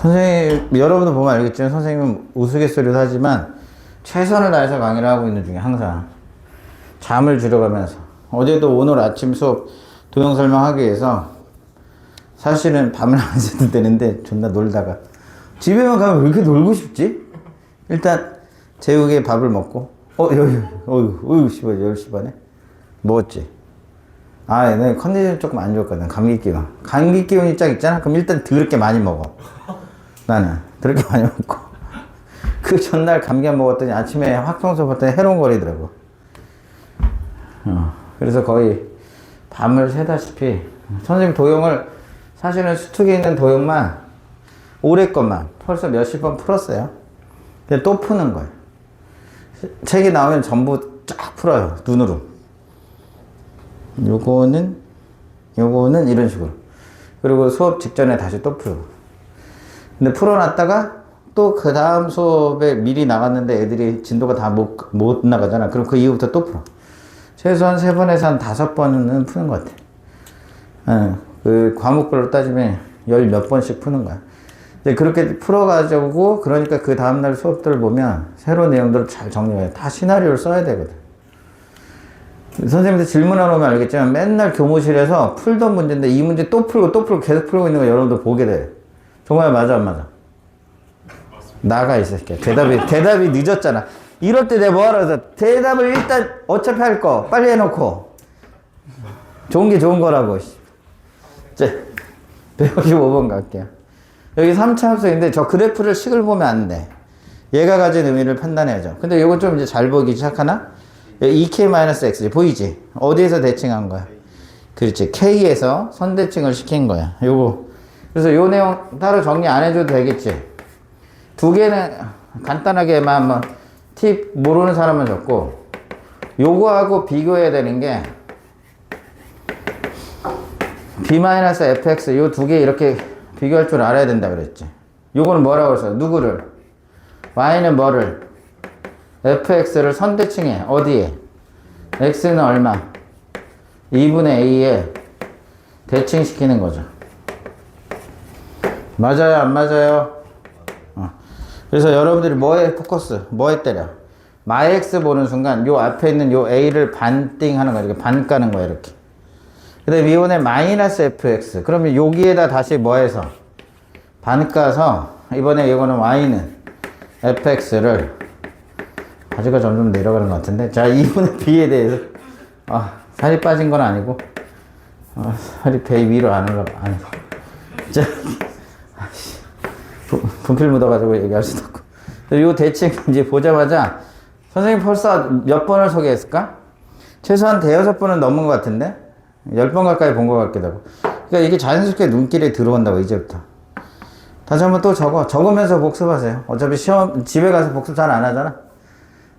선생님, 여러분도 보면 알겠지만 선생님은 우스갯소리도 하지만 최선을 다해서 강의를 하고 있는 중에 항상 잠을 줄여가면서 어제도 오늘 아침 수업 동영 설명하기 위해서 사실은 밤을 안 새도 되는데 존나 놀다가 집에만 가면 왜 이렇게 놀고 싶지? 일단 재욱이 밥을 먹고 어휴 씨발 10시 반에 먹었지. 내 컨디션이 조금 안 좋았거든. 감기 기운이 쫙 있잖아. 그럼 일단 더럽게 많이 먹어. 나는 더럽게 많이 먹고 그 전날 감기 안 먹었더니 아침에 확평소 봤더니 해롱거리더라고. 그래서 거의 밤을 새다시피 선생님 도형을 사실은 수특에 있는 도형만 올해 것만 벌써 몇십 번 풀었어요. 근데 또 푸는 거예요. 책이 나오면 전부 쫙 풀어요. 눈으로. 요거는 이런 식으로. 그리고 수업 직전에 다시 또 풀고. 근데 풀어놨다가 또 그 다음 수업에 미리 나갔는데 애들이 진도가 다 못 나가잖아. 그럼 그 이후부터 또 풀어. 최소한 3번에서 한 5번은 푸는 것 같아. 그 과목별로 따지면 10 몇 번씩 푸는 거야. 이제 그렇게 풀어가지고, 그러니까 그 다음날 수업들을 보면 새로운 내용들을 잘 정리해요. 다 시나리오를 써야 되거든. 선생님한테 질문하러 오면 알겠지만 맨날 교무실에서 풀던 문제인데 이 문제 또 풀고 계속 풀고 있는 거 여러분들 보게 돼. 정말 맞아, 안 맞아? 나가, 이 새끼야. 대답이 늦었잖아. 이럴 때 내가 뭐하라 해서 대답을 일단 어차피 할 거 빨리 해놓고. 좋은 게 좋은 거라고. 이제 155번 갈게요. 여기 3차 합성인데 저 그래프를 식을 보면 안 돼. 얘가 가진 의미를 판단해야죠. 근데 이거 좀 이제 잘 보기 시작하나? 2k-x 보이지? 어디에서 대칭한 거야? 그렇지. k에서 선대칭을 시킨 거야. 요거. 그래서 요 내용 따로 정리 안 해줘도 되겠지. 두 개는 간단하게만 한번 팁 모르는 사람은 적고, 요거하고 비교해야 되는 게 b-fx 요 두 개 이렇게 비교할 줄 알아야 된다 그랬지. 요거는 뭐라고 그랬어요? 누구를? y는 뭐를? fx를 선대칭해. 어디에? x는 얼마? 2분의 a에 대칭시키는 거죠. 맞아요? 안 맞아요? 그래서 여러분들이 뭐에 포커스? 뭐에 때려? 마이x 보는 순간 요 앞에 있는 요 a를 반띵 하는 거야. 이렇게 반 까는 거야. 이렇게. 그 다음에 이번에 마이너스 fx. 그러면 여기에다 다시 뭐 해서? 반 까서 이번에 이거는 y는 fx를 바지가 점점 내려가는 것 같은데. 자, 2분의 b에 대해서 살이 빠진 건 아니고 살이 배 위로 안 올라가. 자, 분필 묻어가지고 얘기할 수도 없고. 요 대칭 이제 보자마자 선생님 벌써 몇 번을 소개했을까? 최소한 5번은 넘은 것 같은데? 10번 가까이 본 것 같기도 하고. 그러니까 이게 자연스럽게 눈길에 들어온다고, 이제부터. 다시 한번 또 적으면서 복습하세요. 어차피 시험, 집에 가서 복습 잘 안 하잖아?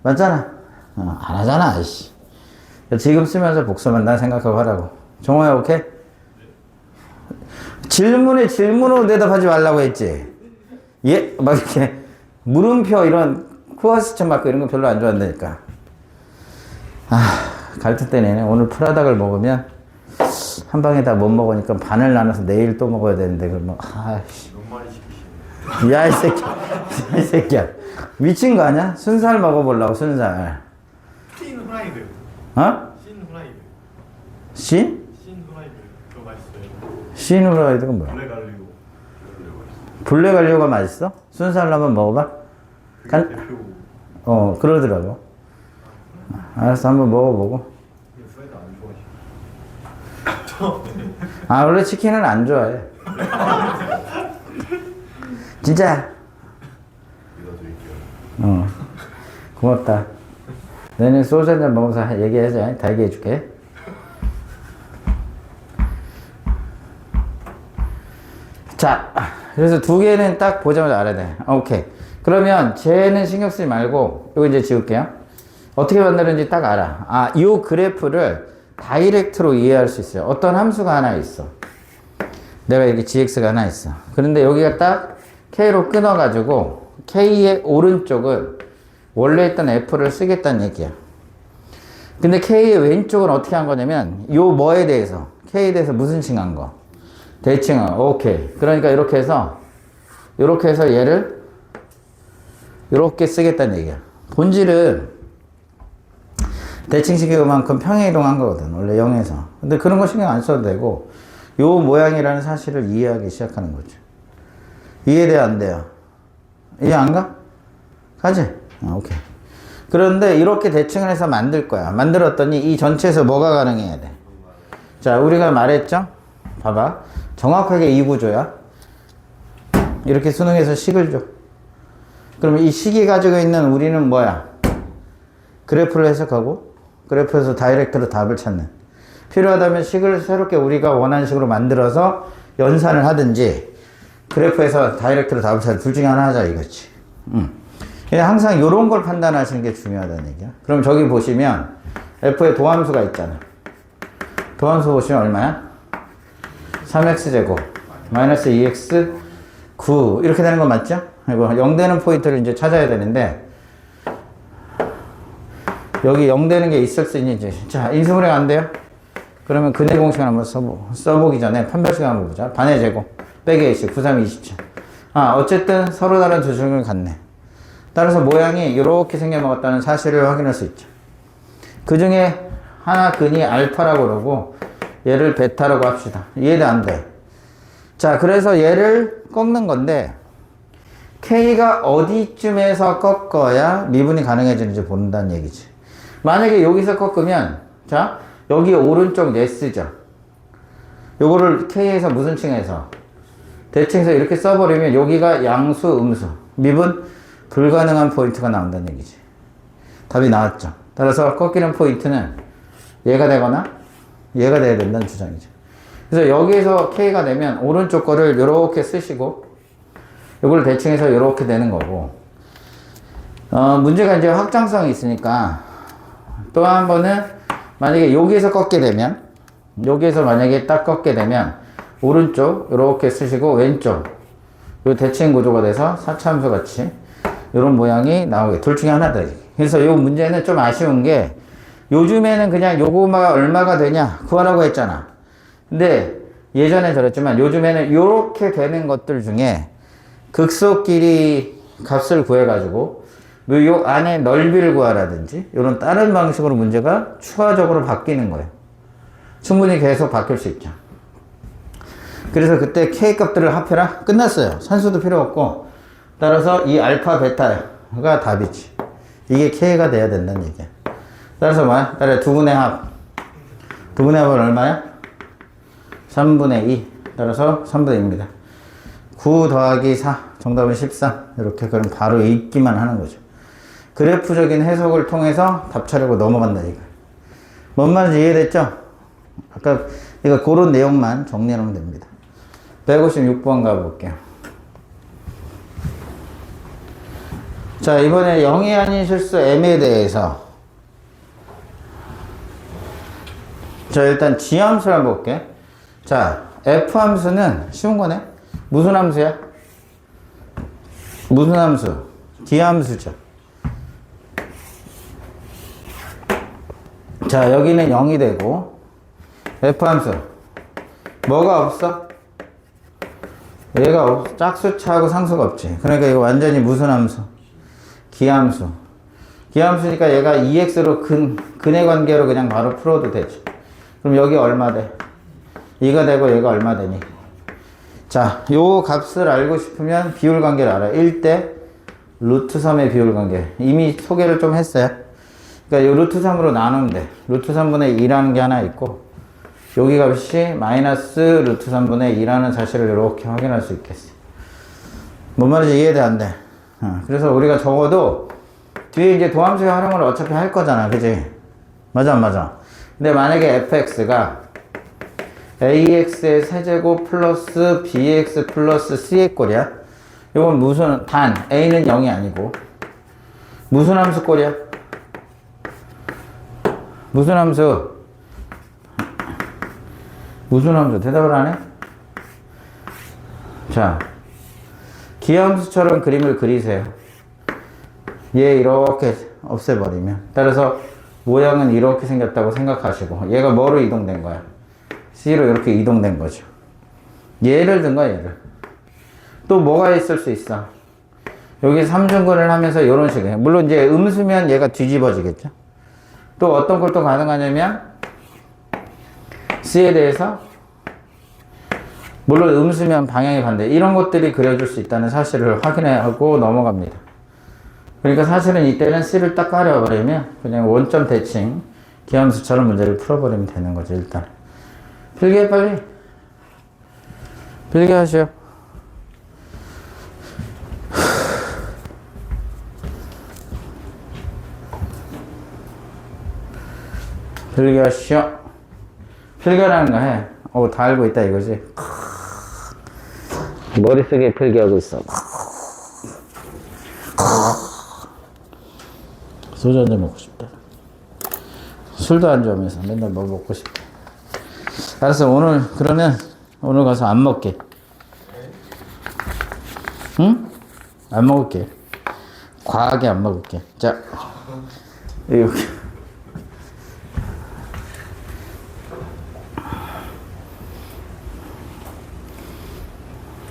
맞잖아? 안 하잖아, 아이씨. 지금 쓰면서 복습한다 생각하고 하라고. 정호야, 오케이? 질문에 질문으로 대답하지 말라고 했지? 예? 막 이렇게, 물음표 이런, 쿠어스천 마크 이런 거 별로 안 좋아한다니까. 갈등 때네. 오늘 프라닭을 먹으면, 한 방에 다 못 먹으니까 반을 나눠서 내일 또 먹어야 되는데, 그러면, 아이씨. 야, 이 새끼야. 미친 거 아니야? 순살 먹어보려고, 순살. 신 후라이드. 어? 신 후라이드. 신? 신 후라이드. 그거 맛있어요. 신 후라이드가 뭐야? 블랙 알리오. 블랙 알리오가 맛있어? 순살 한번 먹어봐? 그러더라고. 알았어, 한번 먹어보고. 후라이드 안 좋아하시죠? 원래 치킨은 안 좋아해. 진짜? 고맙다. 내년 소주 한잔 먹으면서 얘기하자. 다 얘기해줄게. 자, 그래서 두 개는 딱 보자마자 알아야 돼. 오케이. 그러면 쟤는 신경 쓰지 말고 이거 이제 지울게요. 어떻게 만드는지 딱 알아. 이 그래프를 다이렉트로 이해할 수 있어요. 어떤 함수가 하나 있어. 내가 이렇게 gx가 하나 있어. 그런데 여기가 딱 k로 끊어가지고 k의 오른쪽은 원래 있던 f를 쓰겠다는 얘기야. 근데 k의 왼쪽은 어떻게 한 거냐면 요 뭐에 대해서 k에 대해서 무슨 칭한 거? 대칭한 거. 오케이. 그러니까 이렇게 해서 이렇게 해서 얘를 이렇게 쓰겠다는 얘기야. 본질은 대칭시키고만큼 평행이동한 거거든. 원래 0에서. 근데 그런 거 신경 안 써도 되고 요 모양이라는 사실을 이해하기 시작하는 거죠. 이해돼 안 돼요? 이해 안 가? 가지? 오케이. 그런데 이렇게 대칭을 해서 만들 거야. 만들었더니 이 전체에서 뭐가 가능해야 돼? 자, 우리가 말했죠? 봐봐. 정확하게 이 구조야. 이렇게 수능에서 식을 줘. 그러면 이 식이 가지고 있는 우리는 뭐야? 그래프를 해석하고 그래프에서 다이렉트로 답을 찾는. 필요하다면 식을 새롭게 우리가 원하는 식으로 만들어서 연산을 하든지 그래프에서 다이렉트로 답을 찾는 둘 중에 하나 하자 이거지. 항상 이런 걸 판단하시는 게 중요하다는 얘기야. 그럼 저기 보시면 F의 도함수가 있잖아. 도함수 보시면 얼마야? 3x제곱 마이너스 2x 9 이렇게 되는 거 맞죠? 이거 0 되는 포인트를 이제 찾아야 되는데 여기 0 되는 게 있을 수 있는지. 자, 인수분해가 안 돼요? 그러면 근해 공식을 한번 써보기 전에 판별식을 한번 보자. 반의 제곱 빼기 a씩 9, 3, 27. 어쨌든 서로 다른 두 중을 갖네. 따라서 모양이 이렇게 생겨먹었다는 사실을 확인할 수 있죠. 그 중에 하나 근이 알파라고 그러고 얘를 베타라고 합시다. 이해도 안 돼. 자, 그래서 얘를 꺾는 건데 K가 어디쯤에서 꺾어야 미분이 가능해지는지 본다는 얘기지. 만약에 여기서 꺾으면 자, 여기 오른쪽 S죠. 요거를 K에서 무슨 층에서? 대칭해서 이렇게 써버리면 여기가 양수, 음수, 미분 불가능한 포인트가 나온다는 얘기지. 답이 나왔죠. 따라서 꺾이는 포인트는 얘가 되거나 얘가 돼야 된다는 주장이죠. 그래서 여기에서 K가 되면 오른쪽 거를 이렇게 쓰시고 이걸 대칭해서 이렇게 되는 거고 문제가 이제 확장성이 있으니까 또 한 번은 만약에 여기에서 꺾게 되면 여기에서 만약에 딱 꺾게 되면 오른쪽 이렇게 쓰시고 왼쪽 요 대칭 구조가 돼서 사차함수 같이 이런 모양이 나오게 둘 중에 하나다. 그래서 요 문제는 좀 아쉬운 게 요즘에는 그냥 요거가 얼마가 되냐 구하라고 했잖아. 근데 예전에 들었지만 요즘에는 요렇게 되는 것들 중에 극소 길이 값을 구해가지고 요 안에 넓이를 구하라든지 이런 다른 방식으로 문제가 추가적으로 바뀌는 거예요. 충분히 계속 바뀔 수 있죠. 그래서 그때 K 값들을 합해라 끝났어요. 산수도 필요 없고. 따라서 이 알파 베타가 답이지. 이게 K가 돼야 된다는 얘기야. 따라서 뭐야? 따라서 두분의 합. 두분의 합은 얼마야? 3분의 2. 따라서 3분의 2입니다. 9 더하기 4. 정답은 13. 이렇게 그럼 바로 읽기만 하는 거죠. 그래프적인 해석을 통해서 답 차려고 넘어간다 이거. 뭔 말인지 이해됐죠? 아까 이거 그런 내용만 정리하면 됩니다. 156번 가볼게요. 자, 이번에 0이 아닌 실수 M에 대해서 자, 일단 G함수를 한번 볼게. 자, F함수는 쉬운 거네. 무슨 함수야? 무슨 함수? D함수죠. 자, 여기는 0이 되고 F함수 뭐가 없어? 얘가 짝수차하고 상수가 없지. 그러니까 이거 완전히 무슨 함수? 기함수. 기함수니까 얘가 2x로 근의 관계로 그냥 바로 풀어도 되지. 그럼 여기 얼마 돼? 2가 되고 얘가 얼마 되니? 자, 요 값을 알고 싶으면 비율 관계를 알아. 1대 루트 3의 비율 관계. 이미 소개를 좀 했어요. 그러니까 요 루트 3으로 나누면 돼. 루트 3분의 2라는 게 하나 있고 여기 값이 마이너스 루트 3분의 2라는 사실을 이렇게 확인할 수 있겠어. 뭔 말인지 이해돼 안 돼? 그래서 우리가 적어도 뒤에 이제 도함수의 활용을 어차피 할 거잖아. 그지? 맞아 안 맞아? 근데 만약에 fx가 ax의 세제곱 플러스 bx 플러스 c의 꼴이야? 이건 무슨 단 a는 0이 아니고 무슨 함수 꼴이야? 무슨 함수? 무슨 함수? 대답을 안 해? 자, 기함수처럼 그림을 그리세요. 얘 이렇게 없애버리면. 따라서 모양은 이렇게 생겼다고 생각하시고 얘가 뭐로 이동된 거야? C로 이렇게 이동된 거죠. 얘를 든 거야, 얘를. 또 뭐가 있을 수 있어? 여기 삼중근을 하면서 이런 식이에요. 물론 이제 음수면 얘가 뒤집어지겠죠. 또 어떤 걸 또 가능하냐면 C에 대해서 물론 음수면 방향이 반대 이런 것들이 그려줄 수 있다는 사실을 확인하고 넘어갑니다. 그러니까 사실은 이때는 C를 딱 가려버리면 그냥 원점 대칭 기함수처럼 문제를 풀어버리면 되는 거죠. 일단 필기해 빨리 필기하시오. 필기하시오. 필기라는 거 해. 다 알고 있다 이거지. 머릿속에 필기하고 있어. 소주 한잔 먹고 싶다. 술도 안 좋아하면서 맨날 뭐 먹고 싶다. 알았어. 그러면 오늘 가서 안 먹게. 응? 안 먹을게. 과하게 안 먹을게. 자, 여기.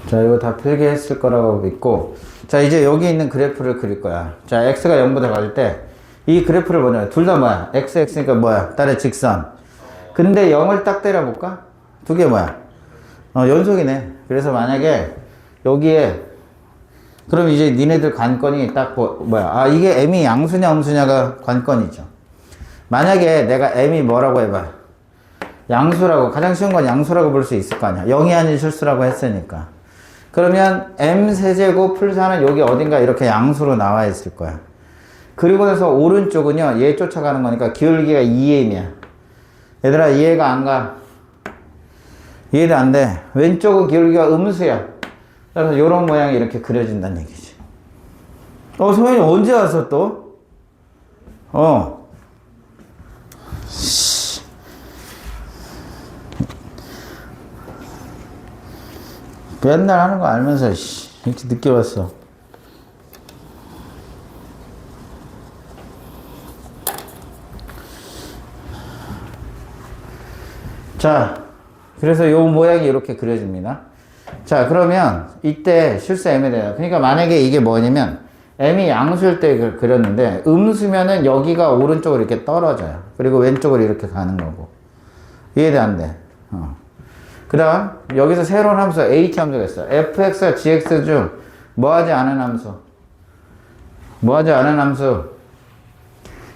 자, 이거 다 필기했을 거라고 믿고. 자, 이제 여기 있는 그래프를 그릴 거야. 자, x가 0보다 갈 때, 이 그래프를 보자. 둘 다 뭐야? x, x니까 뭐야? 딸의 직선. 근데 0을 딱 때려볼까? 두 개 뭐야? 연속이네. 그래서 만약에 여기에, 그럼 이제 니네들 관건이 딱 뭐야? 이게 m이 양수냐, 음수냐가 관건이죠. 만약에 내가 m이 뭐라고 해봐. 양수라고, 가장 쉬운 건 양수라고 볼 수 있을 거 아니야. 0이 아닌 실수라고 했으니까. 그러면 m 세제곱 플러스 4는 여기 어딘가 이렇게 양수로 나와 있을 거야. 그리고 나서 오른쪽은요, 얘 쫓아가는 거니까 기울기가 2m이야. 얘들아, 이해가 안 가? 이해도 안 돼. 왼쪽은 기울기가 음수야. 그래서 이런 모양이 이렇게 그려진다는 얘기지. 소연이 언제 왔어 또? 맨날 하는 거 알면서 이렇게 늦게 왔어. 자, 그래서 요 모양이 이렇게 그려집니다. 자, 그러면 이때 실수 m에 대해서, 그러니까 만약에 이게 뭐냐면 m이 양수일 때 그렸는데 음수면은 여기가 오른쪽으로 이렇게 떨어져요. 그리고 왼쪽으로 이렇게 가는 거고. 이해돼 안 돼? 그 다음 여기서 새로운 함수 h 함수가 있어. fx와 gx 중 뭐하지 않은 함수. 뭐하지 않은 함수.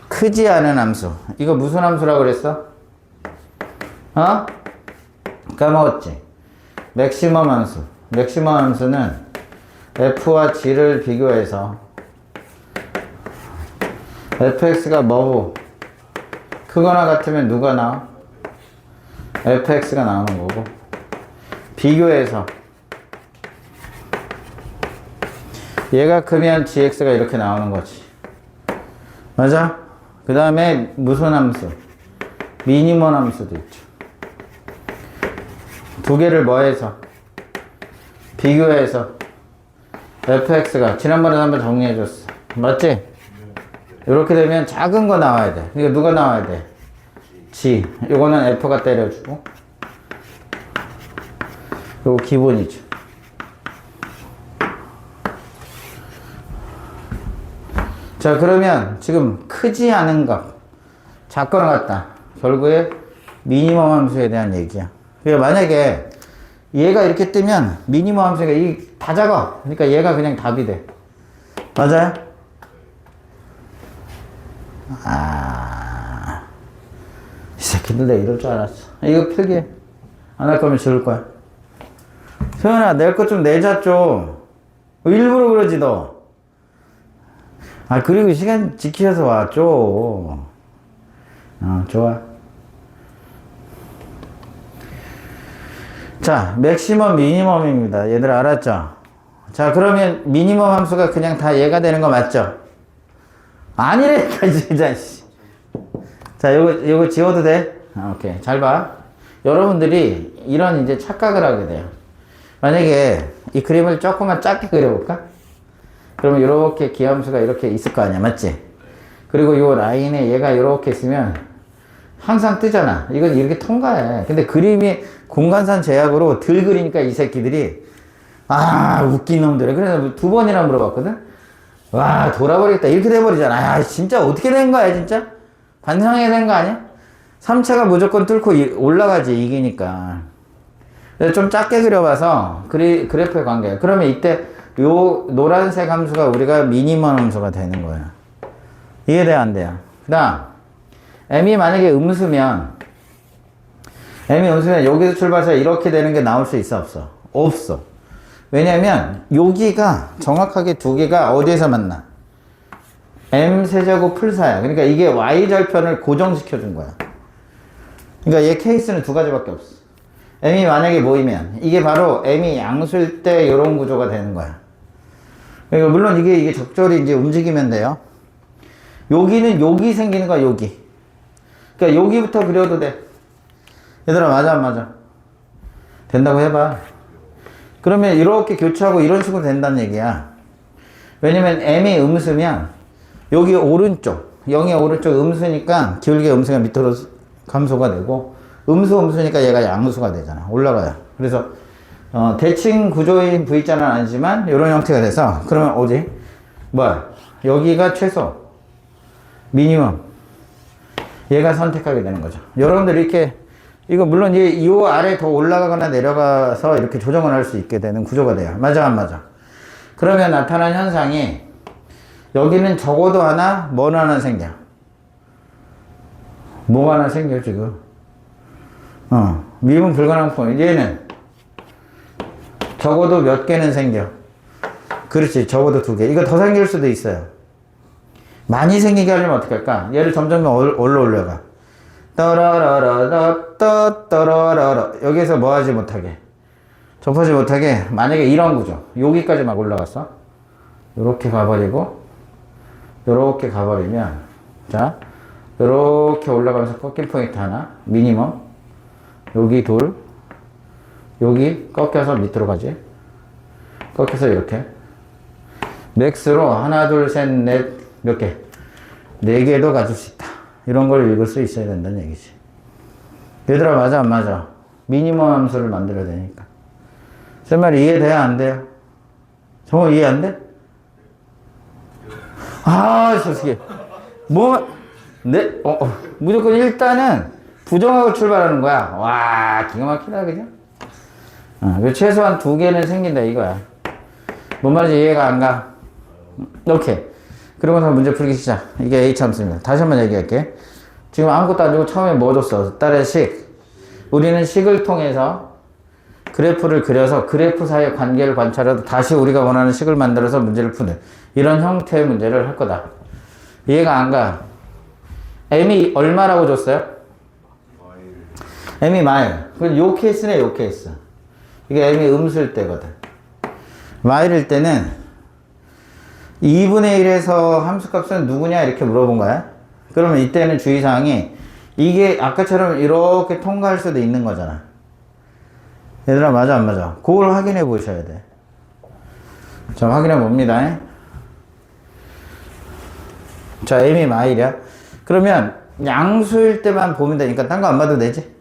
크지 않은 함수. 이거 무슨 함수라고 그랬어? 까먹었지? 맥시멈 함수. 맥시멈 함수는 f와 g를 비교해서 fx가 뭐고 크거나 같으면 누가 나와? fx가 나오는 거고 비교해서 얘가 크면 gx가 이렇게 나오는 거지. 맞아? 그 다음에 무슨 함수? 미니멈 함수도 있죠. 두 개를 뭐 해서? 비교해서 fx가 지난번에 한번 정리해 줬어. 맞지? 이렇게 되면 작은 거 나와야 돼. 그러니까 누가 나와야 돼? g. 이거는 f가 때려주고 요거 기본이죠. 자, 그러면 지금 크지 않은 것, 작거나 같다. 결국에 미니멈 함수에 대한 얘기야. 그러니까 만약에 얘가 이렇게 뜨면 미니멈 함수가 다 작아. 그러니까 얘가 그냥 답이 돼. 맞아요? 이 새끼들 내 이럴 줄 알았어. 이거 필기해. 안 할 거면 지울 거야. 소연아, 낼 것 좀 내자 좀. 일부러 그러지 너. 그리고 시간 지키셔서 와 좀. 좋아. 자, 맥시멈 미니멈입니다. 얘들 알았죠? 자, 그러면 미니멈 함수가 그냥 다 얘가 되는 거 맞죠? 아니래니까 진짜. 자, 요거 지워도 돼? 오케이. 잘 봐. 여러분들이 이런 이제 착각을 하게 돼요. 만약에 이 그림을 조금만 작게 그려볼까? 그러면 이렇게 기함수가 이렇게 있을 거 아니야. 맞지? 그리고 요 라인에 얘가 이렇게 있으면 항상 뜨잖아. 이건 이렇게 통과해. 근데 그림이 공간상 제약으로 덜 그리니까 이 새끼들이 아, 웃긴 놈들이. 그래서 두 번이나 물어봤거든? 와, 돌아버리겠다. 이렇게 돼버리잖아. 아, 진짜 어떻게 된 거야, 진짜? 반성해야 된 거 아니야? 3차가 무조건 뚫고 올라가지, 이기니까. 그래서 좀 작게 그려봐서, 그래프의 관계. 그러면 이때 요 노란색 함수가 우리가 미니멈 함수가 되는 거야. 이해돼, 안 돼요? 그 다음, m이 만약에 음수면 여기서 출발해서 이렇게 되는 게 나올 수 있어, 없어? 없어. 왜냐면 여기가 정확하게 두 개가 어디에서 만나? m 세제곱 풀4야. 그러니까 이게 y절편을 고정시켜 준 거야. 그러니까 얘 케이스는 두 가지밖에 없어. m이 만약에 모이면 이게 바로 m이 양수일 때 이런 구조가 되는 거야. 그러니까 물론 이게 적절히 이제 움직이면 돼요. 여기는 여기 생기는 거야, 여기. 그러니까 여기부터 그려도 돼. 얘들아, 맞아, 안 맞아? 된다고 해봐. 그러면 이렇게 교차하고 이런 식으로 된다는 얘기야. 왜냐면 m이 음수면 여기 오른쪽, 0의 오른쪽 음수니까 기울기 음수가 밑으로 감소가 되고 음수니까 얘가 양수가 되잖아. 올라가요. 그래서 대칭 구조인 V자는 아니지만 이런 형태가 돼서 그러면 어디? 뭐야? 여기가 최소, 미니멈. 얘가 선택하게 되는 거죠. 여러분들 이렇게 이거 물론 이 아래 더 올라가거나 내려가서 이렇게 조정을 할 수 있게 되는 구조가 돼요. 맞아, 안 맞아? 그러면 나타난 현상이 여기는 적어도 하나, 뭐 하나 생겨? 뭐가 하나 생겨, 지금? 미분 불가능성. 얘는 적어도 몇 개는 생겨. 그렇지, 적어도 두 개. 이거 더 생길 수도 있어요. 많이 생기게 하려면 어떻게 할까? 얘를 점점 올라가. 떠라라라라 여기서 뭐 하지 못하게, 접하지 못하게, 만약에 이런 구조 여기까지 막 올라갔어. 요렇게 가버리고 요렇게 가버리면, 자 요렇게 올라가면서 꺾일 포인트 하나, 미니멈. 여기 둘, 여기 꺾여서 밑으로 가지. 꺾여서 이렇게 맥스로 하나 둘 셋 넷 몇 개, 네 개도 가질 수 있다. 이런 걸 읽을 수 있어야 된다는 얘기지. 얘들아, 맞아, 안 맞아? 미니멈 함수를 만들어야 되니까. 제 말이 이해돼요, 안 돼요? 정말 이해 안 돼? 아, 솔직히. 무조건 일단은 부정하고 출발하는 거야. 와, 기가 막히다, 그죠? 최소한 두 개는 생긴다, 이거야. 뭔 말인지 이해가 안 가? 오케이. 그러고서 문제 풀기 시작. 이게 H함수입니다. 다시 한번 얘기할게. 지금 아무것도 안 주고 처음에 뭐 줬어? 딸의 식. 우리는 식을 통해서 그래프를 그려서 그래프 사이의 관계를 관찰해서 다시 우리가 원하는 식을 만들어서 문제를 푸는 이런 형태의 문제를 할 거다. 이해가 안 가? m이 얼마라고 줬어요? m이 마일. 요 케이스네, 요 케이스. 이게 m이 음수일 때거든. 마일일 때는 2분의 1에서 함수값은 누구냐 이렇게 물어본 거야. 그러면 이때는 주의사항이 이게 아까처럼 이렇게 통과할 수도 있는 거잖아. 얘들아, 맞아, 안 맞아? 그걸 확인해 보셔야 돼. 자, 확인해 봅니다. 자, m이 마일이야. 그러면 양수일 때만 보면 되니까 딴 거 안 봐도 되지?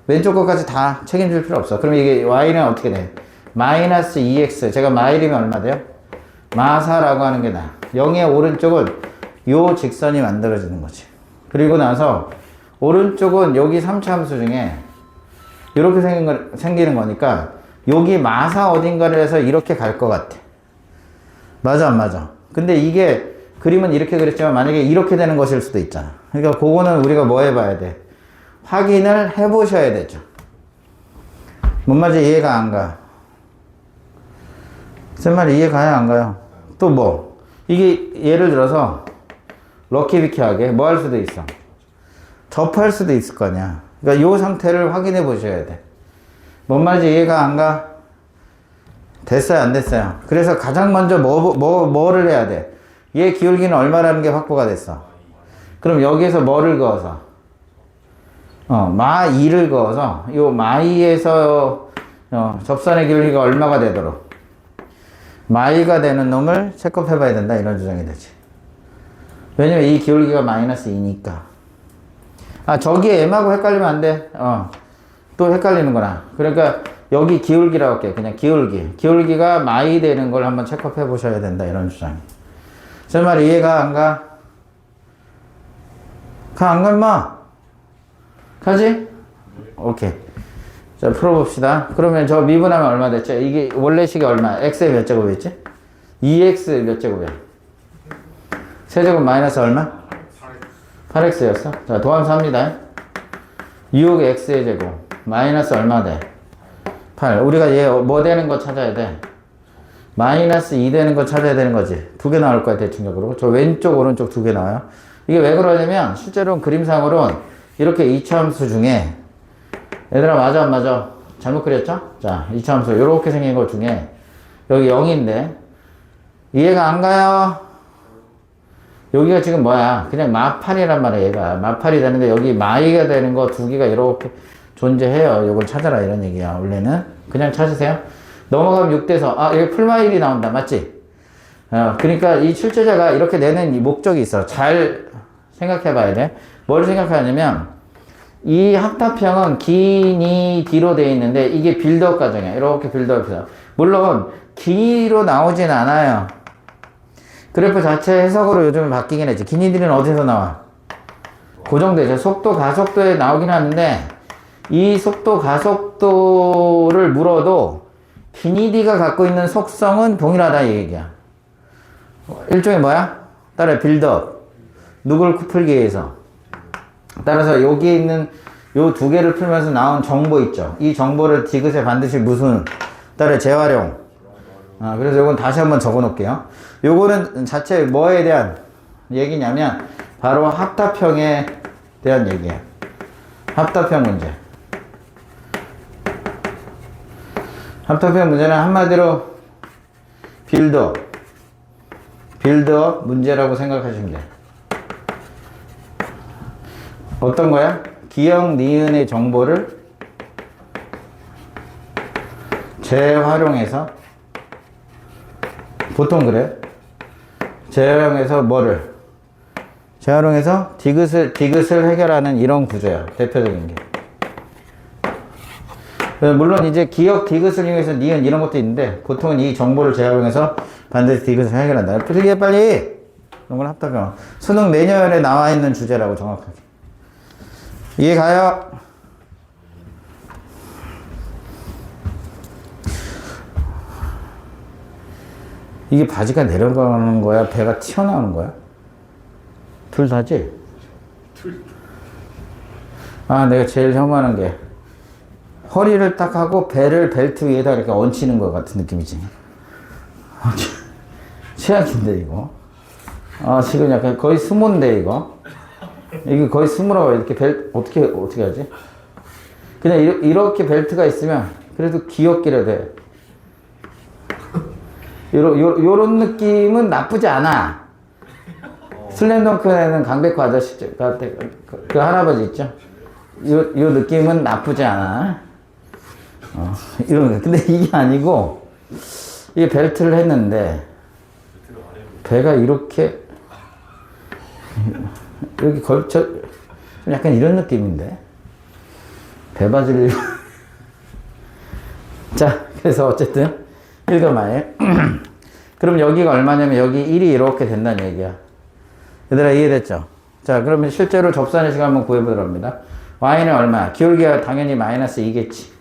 왼쪽 것까지 다 책임질 필요 없어. 그럼 이게 y는 어떻게 돼? 마이너스 2x. 제가 마일이면 얼마 돼요? 마사라고 하는 게 나아. 0의 오른쪽은 요 직선이 만들어지는 거지. 그리고 나서 오른쪽은 여기 3차 함수 중에 이렇게 생기는 거니까 여기 마사 어딘가를 해서 이렇게 갈 것 같아. 맞아, 안 맞아? 근데 이게 그림은 이렇게 그렸지만 만약에 이렇게 되는 것일 수도 있잖아. 그러니까 그거는 우리가 뭐 해봐야 돼? 확인을 해보셔야 되죠. 뭔 말인지 이해가 안 가? 제 말이 이해가요, 안 가요? 또 뭐? 이게 예를 들어서 럭키비키하게 뭐 할 수도 있어? 접할 수도 있을 거 아니야. 그러니까 이 상태를 확인해 보셔야 돼. 뭔 말인지 이해가 안 가? 됐어요, 안 됐어요? 그래서 가장 먼저 뭐를 해야 돼? 얘 기울기는 얼마라는 게 확보가 됐어. 그럼 여기에서 뭐를 그어서? 마 2를 그어서 요 마 2에서 접선의 기울기가 얼마가 되도록 마이가 되는 놈을 체크해 봐야 된다, 이런 주장이 되지. 왜냐면 이 기울기가 마이너스 2니까. 아, 저기에 m하고 헷갈리면 안 돼. 또 헷갈리는구나. 그러니까 여기 기울기라고 할게요. 그냥 기울기. 기울기가 마이 되는 걸 한번 체크해 보셔야 된다. 이런 주장이. 제 말 이해가 안 가? 안 가, 임마? 가지? 오케이. 자, 풀어봅시다. 그러면 저 미분하면 얼마 됐죠? 이게 원래식이 얼마? x의 몇 제곱이었지? 2x 몇 제곱이야? 세제곱 마이너스 얼마? 8x였어? 자, 도함수 합니다. 6 x의 제곱 마이너스 얼마 돼? 8. 우리가 얘 뭐 되는 거 찾아야 돼? 마이너스 2 되는 거 찾아야 되는 거지. 두 개 나올 거야, 대충적으로. 저 왼쪽, 오른쪽 두 개 나와요. 이게 왜 그러냐면, 실제로는 그림상으로는 이렇게 이차함수 중에, 얘들아, 맞아, 안 맞아? 잘못 그렸죠? 자, 이차함수, 요렇게 생긴 것 중에, 여기 0인데, 이해가 안 가요? 여기가 지금 뭐야? 그냥 마팔이란 말이야, 얘가. 마팔이 되는데, 여기 마이가 되는 거 두 개가 이렇게 존재해요. 요걸 찾아라, 이런 얘기야, 원래는. 그냥 찾으세요. 넘어가면 6대서, 여기 풀마일이 나온다, 맞지? 그러니까 이 출제자가 이렇게 내는 이 목적이 있어. 잘 생각해 봐야 돼. 뭘 생각하냐면, 이 합탑형은 기니 디로 되어 있는데, 이게 빌드업 과정이야. 이렇게 빌드업해서. 물론, 기로 나오진 않아요. 그래프 자체 해석으로 요즘은 바뀌긴 했지. 기니 디는 어디서 나와? 고정되죠. 속도, 가속도에 나오긴 하는데, 이 속도, 가속도를 물어도, 기니디가 갖고 있는 속성은 동일하다 이 얘기야. 일종의 뭐야? 따라 빌드업. 누굴 풀기 위해서. 따라서 여기에 있는 요 두 개를 풀면서 나온 정보 있죠. 이 정보를 디귿에 반드시 무슨 따라 재활용. 그래서 요건 다시 한번 적어 놓을게요. 요거는 자체 뭐에 대한 얘기냐면 바로 합탑형에 대한 얘기야. 합탑형 문제. 합탑형 문제는 한마디로 빌드업 문제라고 생각하시면 돼. 어떤 거야? 기억, 니은의 정보를 재활용해서 보통 그래. 재활용해서 뭐를? 재활용해서 디귿을 해결하는 이런 구조야. 대표적인 게. 물론 이제 기억 디귿을 이용해서 니은 이런 것도 있는데 보통은 이 정보를 재활용해서 반드시 디귿을 해결한다. 풀게 빨리. 이런 걸 합답형. 수능 내년에 나와 있는 주제라고 정확하게. 이해 가요? 이게 바지가 내려가는 거야? 배가 튀어나오는 거야? 둘 다지? 내가 제일 혐오하는 게 허리를 딱 하고 배를 벨트 위에다 이렇게 얹히는 것 같은 느낌이지. 최악인데 이거. 지금 약간 거의 스모인데 이거. 이게 거의 스모라고 이렇게 어떻게 하지? 그냥 이렇게 벨트가 있으면 그래도 귀엽기라도 해. 요런 느낌은 나쁘지 않아. 슬램덩크에는 강백호 아저씨 그 할아버지 있죠? 요 느낌은 나쁘지 않아. 이런 거. 근데 이게 아니고, 이게 벨트를 했는데, 배가 이렇게 걸쳐, 좀 약간 이런 느낌인데. 배바지를. 자, 그래서 어쨌든, 읽어봐요. 그럼 여기가 얼마냐면, 여기 1이 이렇게 된다는 얘기야. 얘들아, 이해됐죠? 자, 그러면 실제로 접선의 시간 한번 구해보도록 합니다. y는 얼마야? 기울기가 당연히 마이너스 2겠지.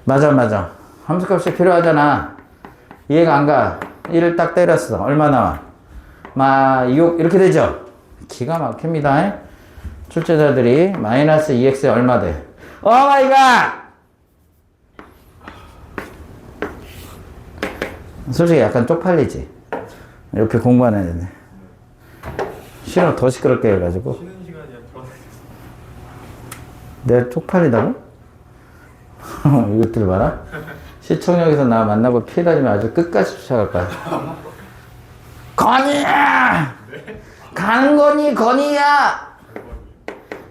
맞아. 함수값이 필요하잖아. 이해가 안 가. 1을 딱 때렸어. 얼마 나와? 6 이렇게 되죠? 기가 막힙니다. 출제자들이 마이너스 2x에 얼마 돼? 오 마이 갓! 솔직히 약간 쪽팔리지? 옆에 공부하는 애들. 싫어, 더 시끄럽게 해가지고. 쉬는 시간이야. 내가 쪽팔리다고? 이것들 봐라. 시청역에서 나 만나고 피해 다니면 아주 끝까지 쫓아갈 거야. 건이야! 가는 거니, 건이야!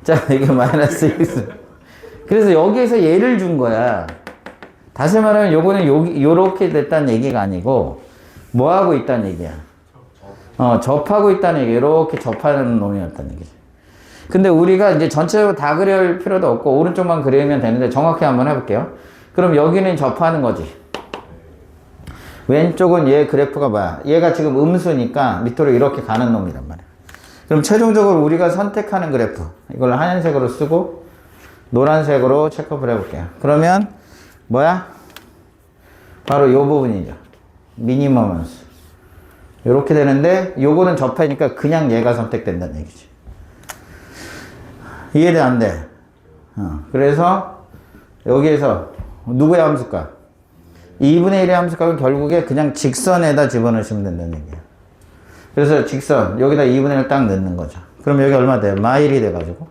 자, 이게 마이너스 x. 그래서 여기에서 얘를 준 거야. 다시 말하면 요거는 요렇게 됐다는 얘기가 아니고, 뭐 하고 있다는 얘기야. 접하고 있다는 얘기. 이렇게 접하는 놈이었다는 얘기지. 근데 우리가 이제 전체적으로 다 그릴 필요도 없고 오른쪽만 그리면 되는데 정확히 한번 해볼게요. 그럼 여기는 접하는 거지. 왼쪽은 얘 그래프가 뭐야? 얘가 지금 음수니까 밑으로 이렇게 가는 놈이란 말이야. 그럼 최종적으로 우리가 선택하는 그래프, 이걸 하얀색으로 쓰고 노란색으로 체크업을 해볼게요. 그러면 뭐야? 바로 이 부분이죠. 미니멈 함수. 이렇게 되는데 요거는 접하니까 그냥 얘가 선택된다는 얘기지. 이해돼 안 돼? 그래서 여기에서 누구의 함수가? 2분의 1의 함수값은 결국에 그냥 직선에다 집어넣으시면 된다는 얘기예요. 그래서 직선 여기다 2분의 1을 딱 넣는 거죠. 그럼 여기 얼마 돼요? 마일이 돼가지고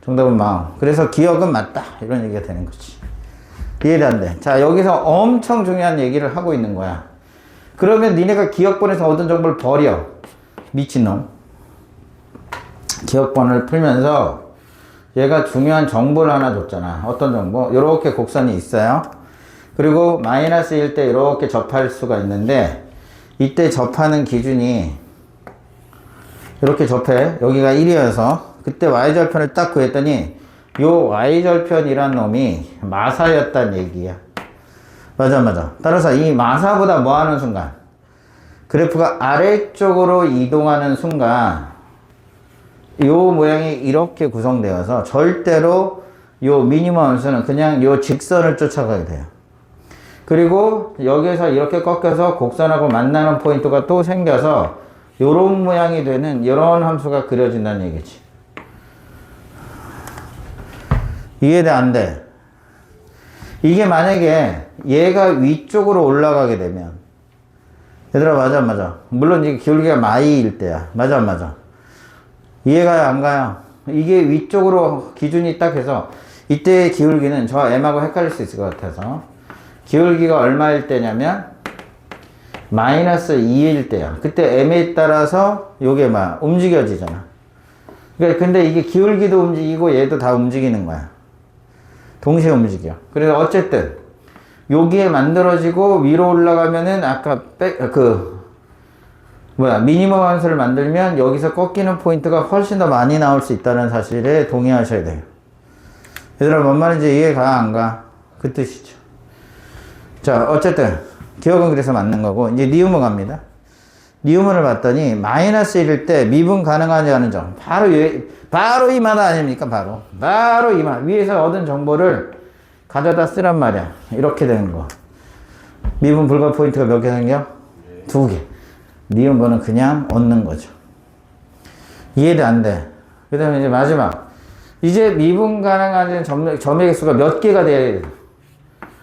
정답은 마음. 그래서 기억은 맞다 이런 얘기가 되는 거지. 이해가 안 돼? 자, 여기서 엄청 중요한 얘기를 하고 있는 거야. 그러면 니네가 기억본에서 얻은 정보를 버려. 미친놈. 기억본을 풀면서 얘가 중요한 정보를 하나 줬잖아. 어떤 정보? 이렇게 곡선이 있어요. 그리고 마이너스 1 때 이렇게 접할 수가 있는데 이때 접하는 기준이 이렇게 접해. 여기가 1이어서 그때 y절편을 딱 구했더니 요 y절편이란 놈이 마사였단 얘기야. 맞아. 따라서 이 마사보다 뭐 하는 순간? 그래프가 아래쪽으로 이동하는 순간 요 모양이 이렇게 구성되어서 절대로 요 미니멈 함수는 그냥 요 직선을 쫓아가게 돼요. 그리고 여기에서 이렇게 꺾여서 곡선하고 만나는 포인트가 또 생겨서 요런 모양이 되는 요런 함수가 그려진다는 얘기지. 이해돼 안 돼? 이게 만약에 얘가 위쪽으로 올라가게 되면 얘들아 맞아. 물론 이게 기울기가 마이일 때야. 맞아. 이해가요 안 가요? 이게 위쪽으로 기준이 딱 해서 이때의 기울기는 저 m하고 헷갈릴 수 있을 것 같아서 기울기가 얼마일 때냐면 마이너스 2일 때야. 그때 m에 따라서 요게 막 움직여지잖아. 그러니까 근데 이게 기울기도 움직이고 얘도 다 움직이는 거야. 동시에 움직여. 그래서 어쨌든 여기에 만들어지고 위로 올라가면은 아까 미니멈 함수를 만들면 여기서 꺾이는 포인트가 훨씬 더 많이 나올 수 있다는 사실에 동의하셔야 돼요. 얘들아 뭔 말인지 이해가 안 가? 그 뜻이죠. 자, 어쨌든 기억은 그래서 맞는 거고 이제 니은문 갑니다. 니은문을 봤더니 마이너스 1일 때 미분 가능하지 않은 점 바로 이 말 아닙니까? 바로 이 말. 위에서 얻은 정보를 가져다 쓰란 말이야. 이렇게 되는 거. 미분 불가 포인트가 몇 개 생겨? 2개. 니은문은 그냥 얻는 거죠. 이해도 안 돼. 그 다음에 이제 마지막. 이제 미분 가능한 점의 개수가 몇 개가 돼야 돼.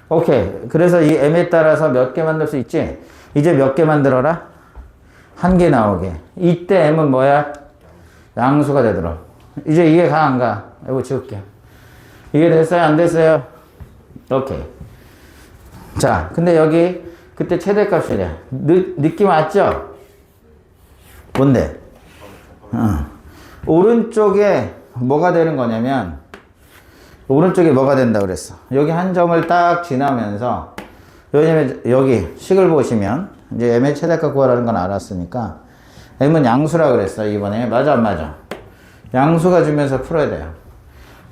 오케이. 그래서 이 m에 따라서 몇 개 만들 수 있지? 이제 몇 개 만들어라? 1개 나오게. 이때 m은 뭐야? 양수가 되도록. 이제 이해 가, 안 가? 이거 지울게요. 이해 됐어요? 안 됐어요? 오케이. 자, 근데 여기 그때 최대값이래. 느낌 왔죠? 뭔데? 오른쪽에 뭐가 되는 거냐면 오른쪽에 뭐가 된다 그랬어. 여기 한 점을 딱 지나면서 왜냐면 여기 식을 보시면 이제 m의 최대값 구하라는 건 알았으니까 m은 양수라 그랬어 이번에. 맞아 안 맞아? 양수가 주면서 풀어야 돼요.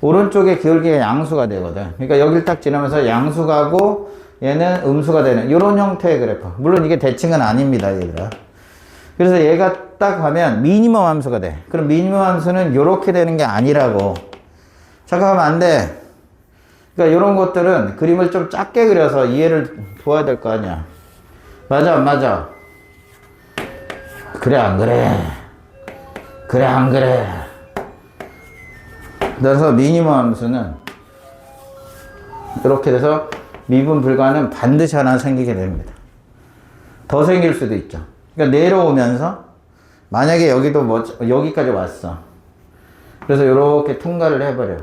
오른쪽에 기울기가 양수가 되거든. 그러니까 여기를 딱 지나면서 양수 가고 얘는 음수가 되는 이런 형태의 그래프. 물론 이게 대칭은 아닙니다 얘들아. 그래서 얘가 딱 하면 미니멈 함수가 돼. 그럼 미니멈 함수는 이렇게 되는 게 아니라고. 잠깐만 안 돼. 그러니까 이런 것들은 그림을 좀 작게 그려서 이해를 도와야 될 거 아니야. 맞아 안 맞아? 그래 안 그래? 그래 안 그래? 그래서 미니멈 함수는 이렇게 돼서 미분 불가는 반드시 하나 생기게 됩니다. 더 생길 수도 있죠. 그러니까 내려오면서 만약에 여기도 여기까지 왔어. 그래서 이렇게 통과를 해버려.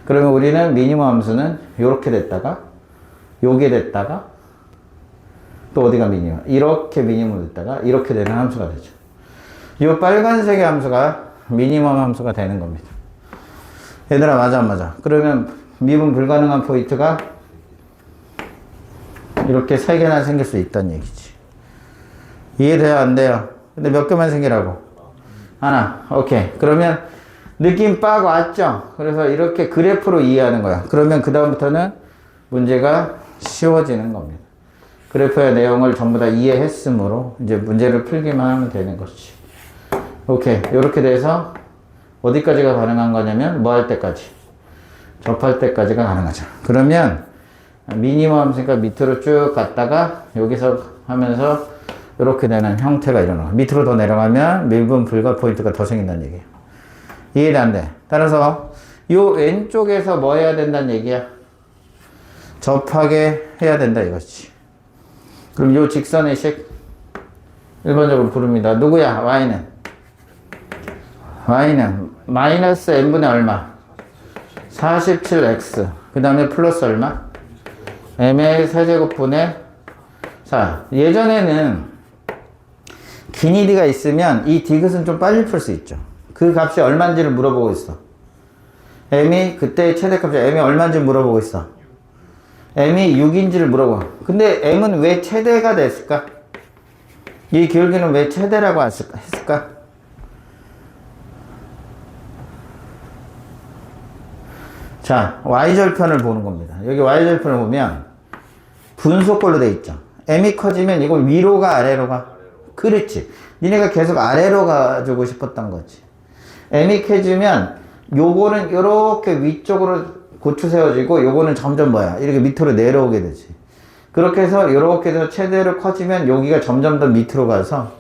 그러면 우리는 미니멈 함수는 이렇게 됐다가 요게 됐다가 또 어디가 미니멈? 이렇게 미니멈 됐다가 이렇게 되는 함수가 되죠. 이 빨간색의 함수가 미니멈 함수가 되는 겁니다. 얘들아 맞아 안 맞아? 그러면 미분 불가능한 포인트가 이렇게 3개나 생길 수 있다는 얘기지. 이해돼요 안 돼요? 근데 몇 개만 생기라고? 하나. 오케이. 그러면 느낌 빡 왔죠? 그래서 이렇게 그래프로 이해하는 거야. 그러면 그 다음부터는 문제가 쉬워지는 겁니다. 그래프의 내용을 전부 다 이해했으므로 이제 문제를 풀기만 하면 되는 것이지. 오케이. 이렇게 돼서 어디까지가 가능한 거냐면 뭐 할 때까지? 접할 때까지가 가능하죠. 그러면 미니멈 함수니까 밑으로 쭉 갔다가 여기서 하면서 이렇게 되는 형태가 일어나. 밑으로 더 내려가면 밀분 불가 포인트가 더 생긴다는 얘기예요. 이해가 안 돼. 따라서 이 왼쪽에서 뭐 해야 된다는 얘기야? 접하게 해야 된다 이거지. 그럼 이 직선의 식 일반적으로 부릅니다. 누구야? y는 마이너스 n분의 얼마? 47x. 그 다음에 플러스 얼마? m의 세제곱분의 4. 예전에는 기니디가 있으면 이 디귿은 좀 빨리 풀 수 있죠. 그 값이 얼마인지를 물어보고 있어. m이 그때의 최대값이 m이 얼마인지 물어보고 있어. m이 6인지를 물어봐. 근데 m은 왜 최대가 됐을까? 이 기울기는 왜 최대라고 했을까? 자, y절편을 보는 겁니다. 여기 y절편을 보면 분소꼴로 돼 있죠. m이 커지면 이거 위로가 아래로가? 그렇지. 니네가 계속 아래로 가주고 싶었던 거지. m이 커지면 요거는 이렇게 위쪽으로 고추 세워지고 요거는 점점 뭐야? 이렇게 밑으로 내려오게 되지. 그렇게 해서 이렇게 해서 최대로 커지면 여기가 점점 더 밑으로 가서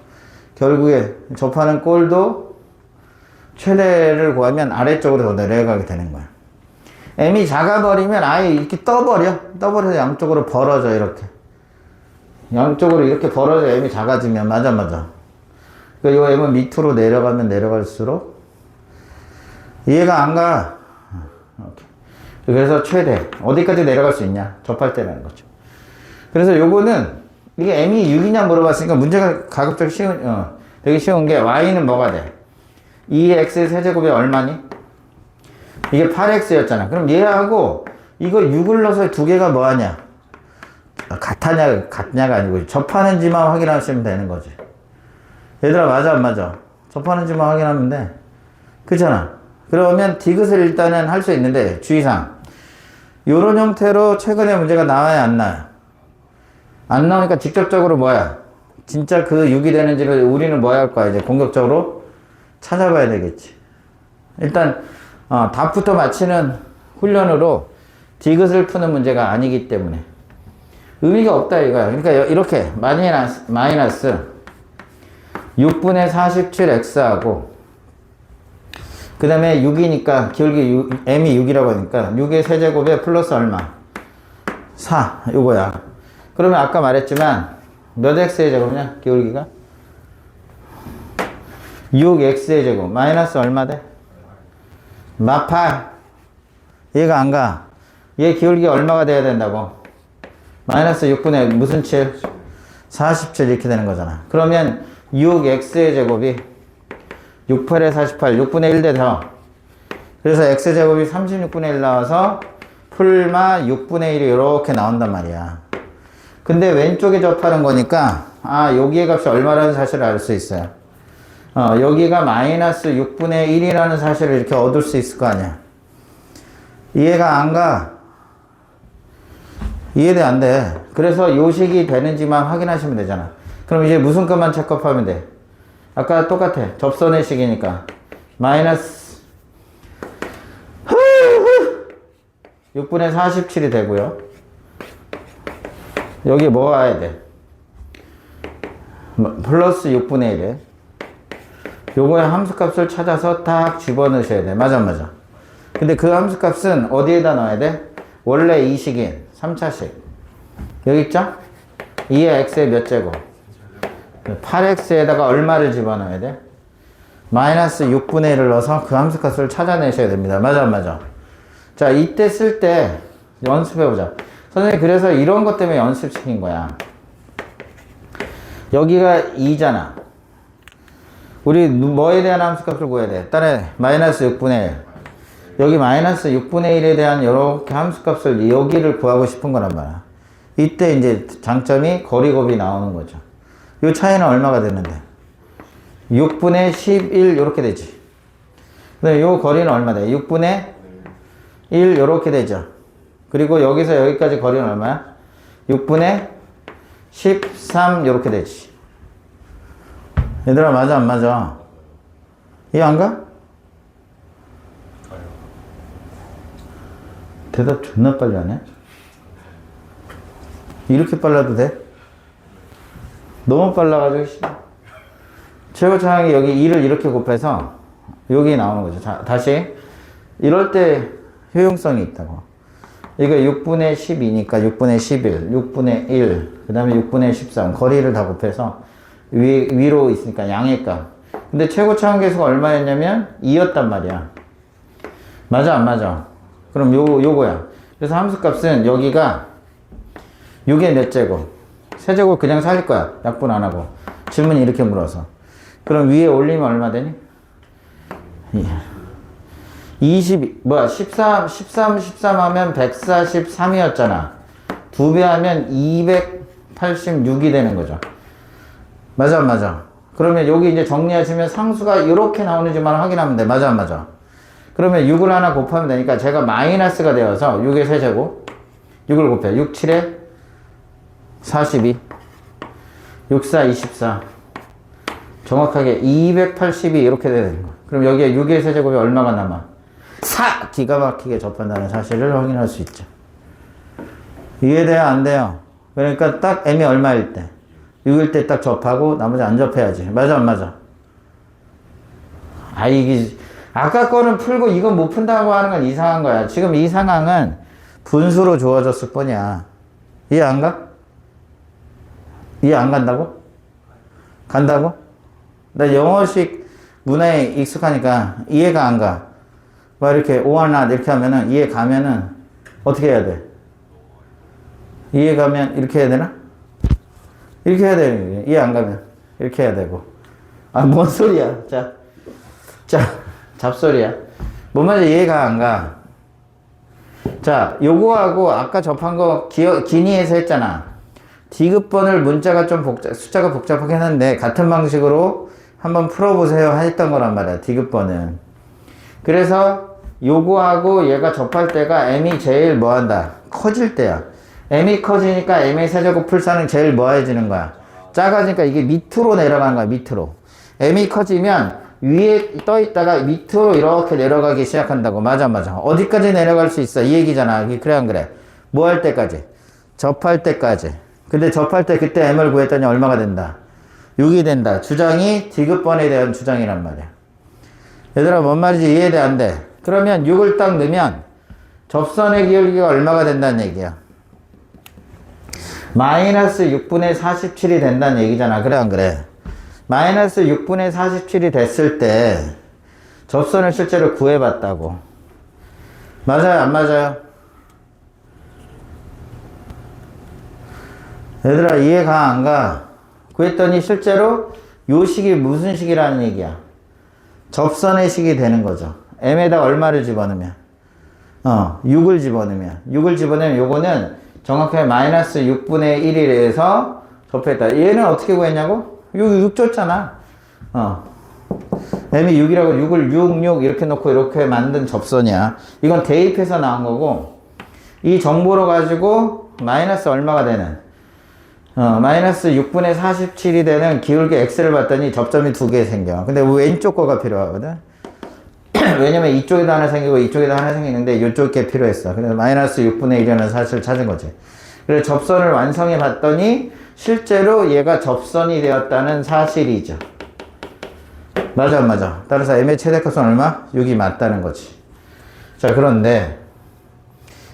결국에 접하는 꼴도 최대를 구하면 아래쪽으로 더 내려가게 되는 거야. m이 작아버리면 아예 이렇게 떠버려서 양쪽으로 벌어져. 이렇게 양쪽으로 이렇게 벌어져. m이 작아지면 맞아 그러니까 이 m은 밑으로 내려가면 내려갈수록 이해가 안 가. 오케이. 그래서 최대 어디까지 내려갈 수 있냐? 접할 때라는 거죠. 그래서 요거는 이게 m이 6이냐 물어봤으니까 문제가 가급적 되게 쉬운 게 y는 뭐가 돼? 2x의 세제곱이 얼마니? 이게 8x였잖아. 그럼 얘하고 이거 6을 넣어서 두 개가 뭐하냐? 같냐가 아니고 접하는지만 확인하시면 되는 거지. 얘들아 맞아 안 맞아? 접하는지만 확인하면 돼. 그렇잖아. 그러면 디귿을 일단은 할 수 있는데 주의사항. 요런 형태로 최근에 문제가 나와야 안 나요? 안 나오니까 직접적으로 뭐야? 진짜 그 6이 되는지를 우리는 뭐 할 거야? 이제 공격적으로 찾아봐야 되겠지. 일단 답부터 맞히는 훈련으로 디귿을 푸는 문제가 아니기 때문에 의미가 없다 이거야. 그러니까 이렇게 마이너스 6분의 47x하고 그 다음에 6이니까 기울기 m이 6이라고 하니까 6의 세제곱에 플러스 얼마? 4 요거야. 그러면 아까 말했지만 몇 x의 제곱이냐? 기울기가 6x의 제곱 마이너스 얼마 돼? 마8. 얘가 안 가. 얘 기울기 얼마가 돼야 된다고? 마이너스 6분의 무슨 7? 47 이렇게 되는 거잖아. 그러면 6x의 제곱이 6, 8에 48, 6분의 1 돼서 그래서 x제곱이 36분의 1 나와서 풀마 6분의 1이 이렇게 나온단 말이야. 근데 왼쪽에 접하는 거니까 여기의 값이 얼마라는 사실을 알 수 있어요. 여기가 마이너스 6분의 1이라는 사실을 이렇게 얻을 수 있을 거 아니야. 이해가 안 가? 이해돼 안 돼? 그래서 요식이 되는지만 확인하시면 되잖아. 그럼 이제 무슨 값만 체크하면 돼? 아까 똑같아. 접선의 식이니까 마이너스 6분의 47이 되고요. 여기 뭐 와야 돼? 플러스 6분의 1에 요거의 함수값을 찾아서 딱 집어넣으셔야 돼. 맞아. 근데 그 함수값은 어디에다 넣어야 돼? 원래 이 식인 3차식 여기 있죠? 2의 x의 몇 제곱? 8x에다가 얼마를 집어넣어야 돼? 마이너스 6분의 1을 넣어서 그 함수값을 찾아내셔야 됩니다. 맞아. 자, 이때 쓸 때 연습해보자. 선생님 그래서 이런 것 때문에 연습시킨 거야. 여기가 2잖아. 우리 뭐에 대한 함수값을 구해야 돼? 따라 마이너스 6분의 1. 여기 마이너스 6분의 1에 대한 이렇게 함수값을 여기를 구하고 싶은 거란 말이야. 이때 이제 장점이 거리곱이 나오는 거죠. 이 차이는 얼마가 되는데? 6분의 11 이렇게 되지. 근데 이 거리는 얼마 돼? 6분의 1 이렇게 되죠. 그리고 여기서 여기까지 거리는 얼마야? 6분의 13 이렇게 되지. 얘들아 맞아 안 맞아? 이해 안 가? 가요. 대답 존나 빨리 하네. 이렇게 빨라도 돼? 너무 빨라가지고 최고차항이 여기 2를 이렇게 곱해서 여기 나오는 거죠. 자, 다시 이럴 때 효용성이 있다고. 이거 6분의 12니까 6분의 11, 6분의 1, 그 다음에 6분의 13 거리를 다 곱해서 위로 있으니까 양의 값. 근데 최고차항 계수가 얼마였냐면 2였단 말이야. 맞아 안 맞아? 그럼 요거야. 그래서 함수값은 여기가 6의 몇 제곱? 세제곱 그냥 살릴 거야. 약분 안 하고. 질문이 이렇게 물어서. 그럼 위에 올리면 얼마 되니? 13 하면 143이었잖아. 2배 하면 286이 되는 거죠. 맞아, 안 맞아? 그러면 여기 이제 정리하시면 상수가 이렇게 나오는지만 확인하면 돼. 맞아, 안 맞아? 그러면 6을 하나 곱하면 되니까 제가 마이너스가 되어서 6의 세제곱. 6을 곱해. 6, 7에 42. 6, 4, 24. 정확하게 282 이렇게 되는 거야. 그럼 여기에 6의 세제곱이 얼마가 남아? 4! 기가 막히게 접한다는 사실을 확인할 수 있죠. 이해돼요? 안 돼요? 그러니까 딱 m이 얼마일 때? 6일 때 딱 접하고 나머지 안 접해야지. 맞아 안 맞아? 아 이게 아까 거는 풀고 이건 못 푼다고 하는 건 이상한 거야. 지금 이 상황은 분수로 주어졌을 뿐이야. 이해 안 가? 이해 안 간다고? 간다고? 나 영어식 문화에 익숙하니까 이해가 안 가. 막 이렇게 오하나 이렇게 하면은 이해 가면은 어떻게 해야 돼? 이해 가면 이렇게 해야 되나? 이렇게 해야 돼. 이해 안 가면 이렇게 해야 되고. 아, 뭔 소리야? 자, 잡소리야. 뭔 말인지 이해가 안 가. 자, 요거하고 아까 접한 거 기니에서 했잖아. 디귿번을 문자가 좀 숫자가 복잡하긴 한데 같은 방식으로 한번 풀어보세요 했던 거란 말이야. 디귿번은. 그래서 요거하고 얘가 접할 때가 m이 제일 뭐 한다? 커질 때야. m이 커지니까 m의 세제곱 풀산은 제일 뭐해지는 거야? 작아지니까 이게 밑으로 내려가는 거야. 밑으로. m이 커지면 위에 떠 있다가 밑으로 이렇게 내려가기 시작한다고. 맞아 맞아. 어디까지 내려갈 수 있어? 이 얘기잖아. 그래 안 그래? 뭐 할 때까지? 접할 때까지. 근데 접할 때 그때 m을 구했더니 얼마가 된다? 6이 된다. 주장이 디귿번에 대한 주장이란 말이야. 얘들아 뭔 말인지 이해돼 안 돼? 그러면 6을 딱 넣으면 접선의 기울기가 얼마가 된다는 얘기야? 마이너스 6분의 47이 된다는 얘기잖아. 그래 안 그래? 마이너스 6분의 47이 됐을 때 접선을 실제로 구해봤다고. 맞아요? 안 맞아요? 얘들아 이해가 안 가? 구했더니 실제로 요 식이 무슨 식이라는 얘기야? 접선의 식이 되는 거죠. m에다 얼마를 집어넣으면? 6을 집어넣으면. 6을 집어넣으면 요거는 정확하게 마이너스 6분의 1이래서 접했다. 얘는 어떻게 구했냐고? 6 줬잖아. m이 6이라고 6을 6 이렇게 놓고 이렇게 만든 접선이야. 이건 대입해서 나온 거고, 이 정보로 가지고 마이너스 얼마가 되는? 마이너스 6분의 47이 되는 기울기 x를 봤더니 접점이 2개 생겨. 근데 왼쪽 거가 필요하거든. 왜냐면 이쪽에도 하나 생기고 이쪽에도 하나 생기는데 이쪽 게 필요했어. 그래서 마이너스 6분의 1이라는 사실을 찾은 거지. 그래서 접선을 완성해 봤더니 실제로 얘가 접선이 되었다는 사실이죠. 맞아 안 맞아? 따라서 m의 최대값은 얼마? 6이 맞다는 거지. 자, 그런데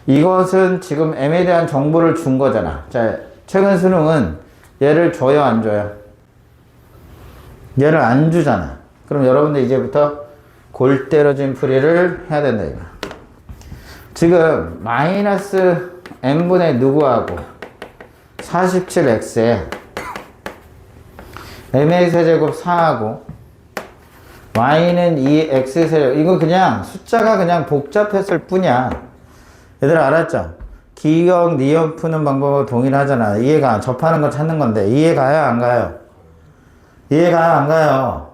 이것은 지금 m에 대한 정보를 준 거잖아. 자, 최근 수능은 얘를 줘요 안 줘요? 얘를 안 주잖아. 그럼 여러분들 이제부터 골때려진 풀이를 해야 된다 이거. 지금 마이너스 n분의 누구하고 47x에 m의 세제곱 4하고 y는 2x 세제곱. 이거 그냥 숫자가 그냥 복잡했을 뿐이야. 얘들 알았죠? 기억, 니은 푸는 방법하고 동일하잖아. 이해가, 접하는 거 찾는 건데. 이해가요? 안 가요? 이해가요? 안 가요?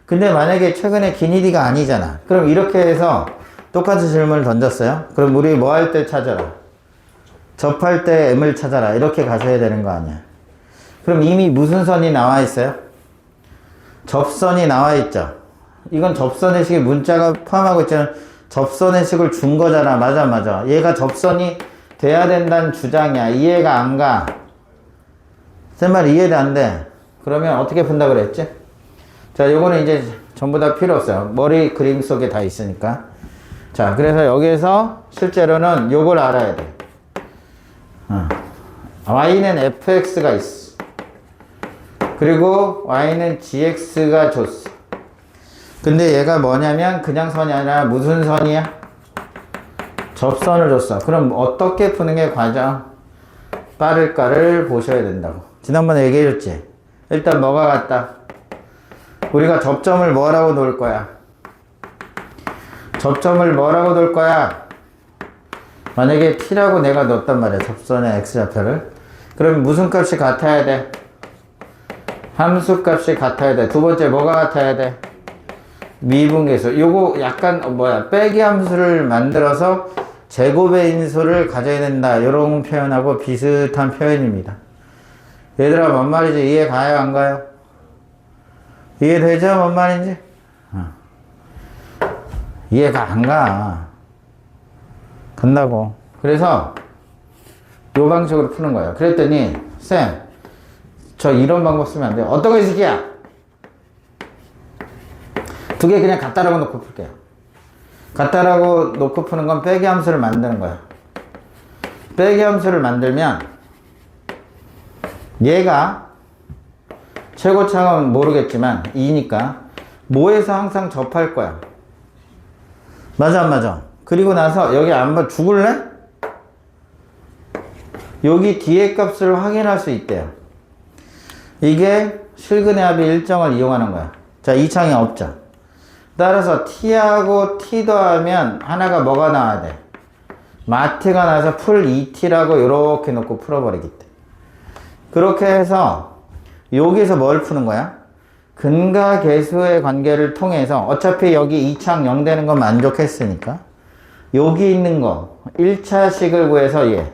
근데 만약에 최근에 기니디가 아니잖아. 그럼 이렇게 해서 똑같은 질문을 던졌어요. 그럼 우리 뭐 할 때 찾아라? 접할 때 m을 찾아라. 이렇게 가셔야 되는 거 아니야. 그럼 이미 무슨 선이 나와 있어요? 접선이 나와 있죠. 이건 접선의 식이 문자가 포함하고 있잖아. 접선의 식을 준 거잖아. 맞아, 맞아. 얘가 접선이 돼야 된다는 주장이야. 이해가 안 가. 쌤말 이해도 안 돼. 그러면 어떻게 푼다 그랬지? 자, 요거는 이제 전부 다 필요 없어요. 머리 그림 속에 다 있으니까. 자, 그래서 여기에서 실제로는 요걸 알아야 돼. y는 fx가 있어. 그리고 y는 gx가 줬어. 근데 얘가 뭐냐면 그냥 선이 아니라 무슨 선이야? 접선을 줬어. 그럼 어떻게 푸는 게 가장 빠를까를 보셔야 된다고. 지난번에 얘기해줬지? 일단 뭐가 같다? 우리가 접점을 뭐라고 놓을 거야? 접점을 뭐라고 놓을 거야? 만약에 t라고 내가 넣었단 말이야. 접선의 x좌표를. 그럼 무슨 값이 같아야 돼? 함수 값이 같아야 돼. 두 번째 뭐가 같아야 돼? 미분계수. 요거 약간 빼기 함수를 만들어서 제곱의 인수를 가져야 된다. 이런 표현하고 비슷한 표현입니다. 얘들아, 뭔 말이지? 이해 가요, 안 가요? 이해되죠? 뭔 말인지? 이해가 안 가. 간다고. 그래서 요 방식으로 푸는 거예요. 그랬더니 쌤, 저 이런 방법 쓰면 안 돼요. 어떤 거 이 새끼야? 두 개 그냥 같다라고 놓고 풀게요. 같다라고 놓고 푸는 건 빼기 함수를 만드는 거야. 빼기 함수를 만들면 얘가 최고차는 모르겠지만 2니까 뭐에서 항상 접할 거야. 맞아 안 맞아? 그리고 나서 여기 한번 죽을래? 여기 뒤에 값을 확인할 수 있대요. 이게 실근의 합의 일정을 이용하는 거야. 자, 이 창이 없죠. 따라서 t하고 t 더하면 하나가 뭐가 나와야 돼? 마트가 나와서 풀 2t라고 이렇게 놓고 풀어버리기 때문에. 그렇게 해서 여기서 뭘 푸는 거야? 근과 계수의 관계를 통해서 어차피 여기 2창 0 되는 건 만족했으니까 여기 있는 거 1차식을 구해서 얘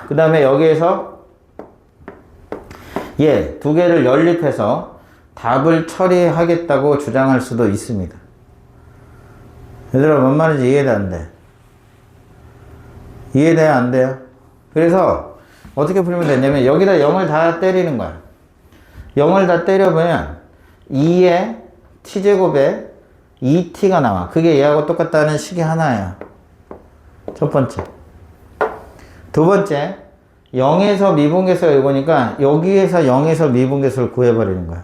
그 다음에 여기에서 얘 두 개를 연립해서 답을 처리하겠다고 주장할 수도 있습니다. 얘들아, 뭔 말인지 이해돼 안 돼? 이해돼야 안 돼요? 그래서 어떻게 풀면 되냐면 여기다 0을 다 때리는 거야. 0을 다 때려보면 2의 t제곱에 2t가 나와. 그게 얘하고 똑같다는 식이 하나야. 첫 번째. 두 번째, 0에서 미분계수가 이거니까 여기에서 0에서 미분계수를 구해버리는 거야.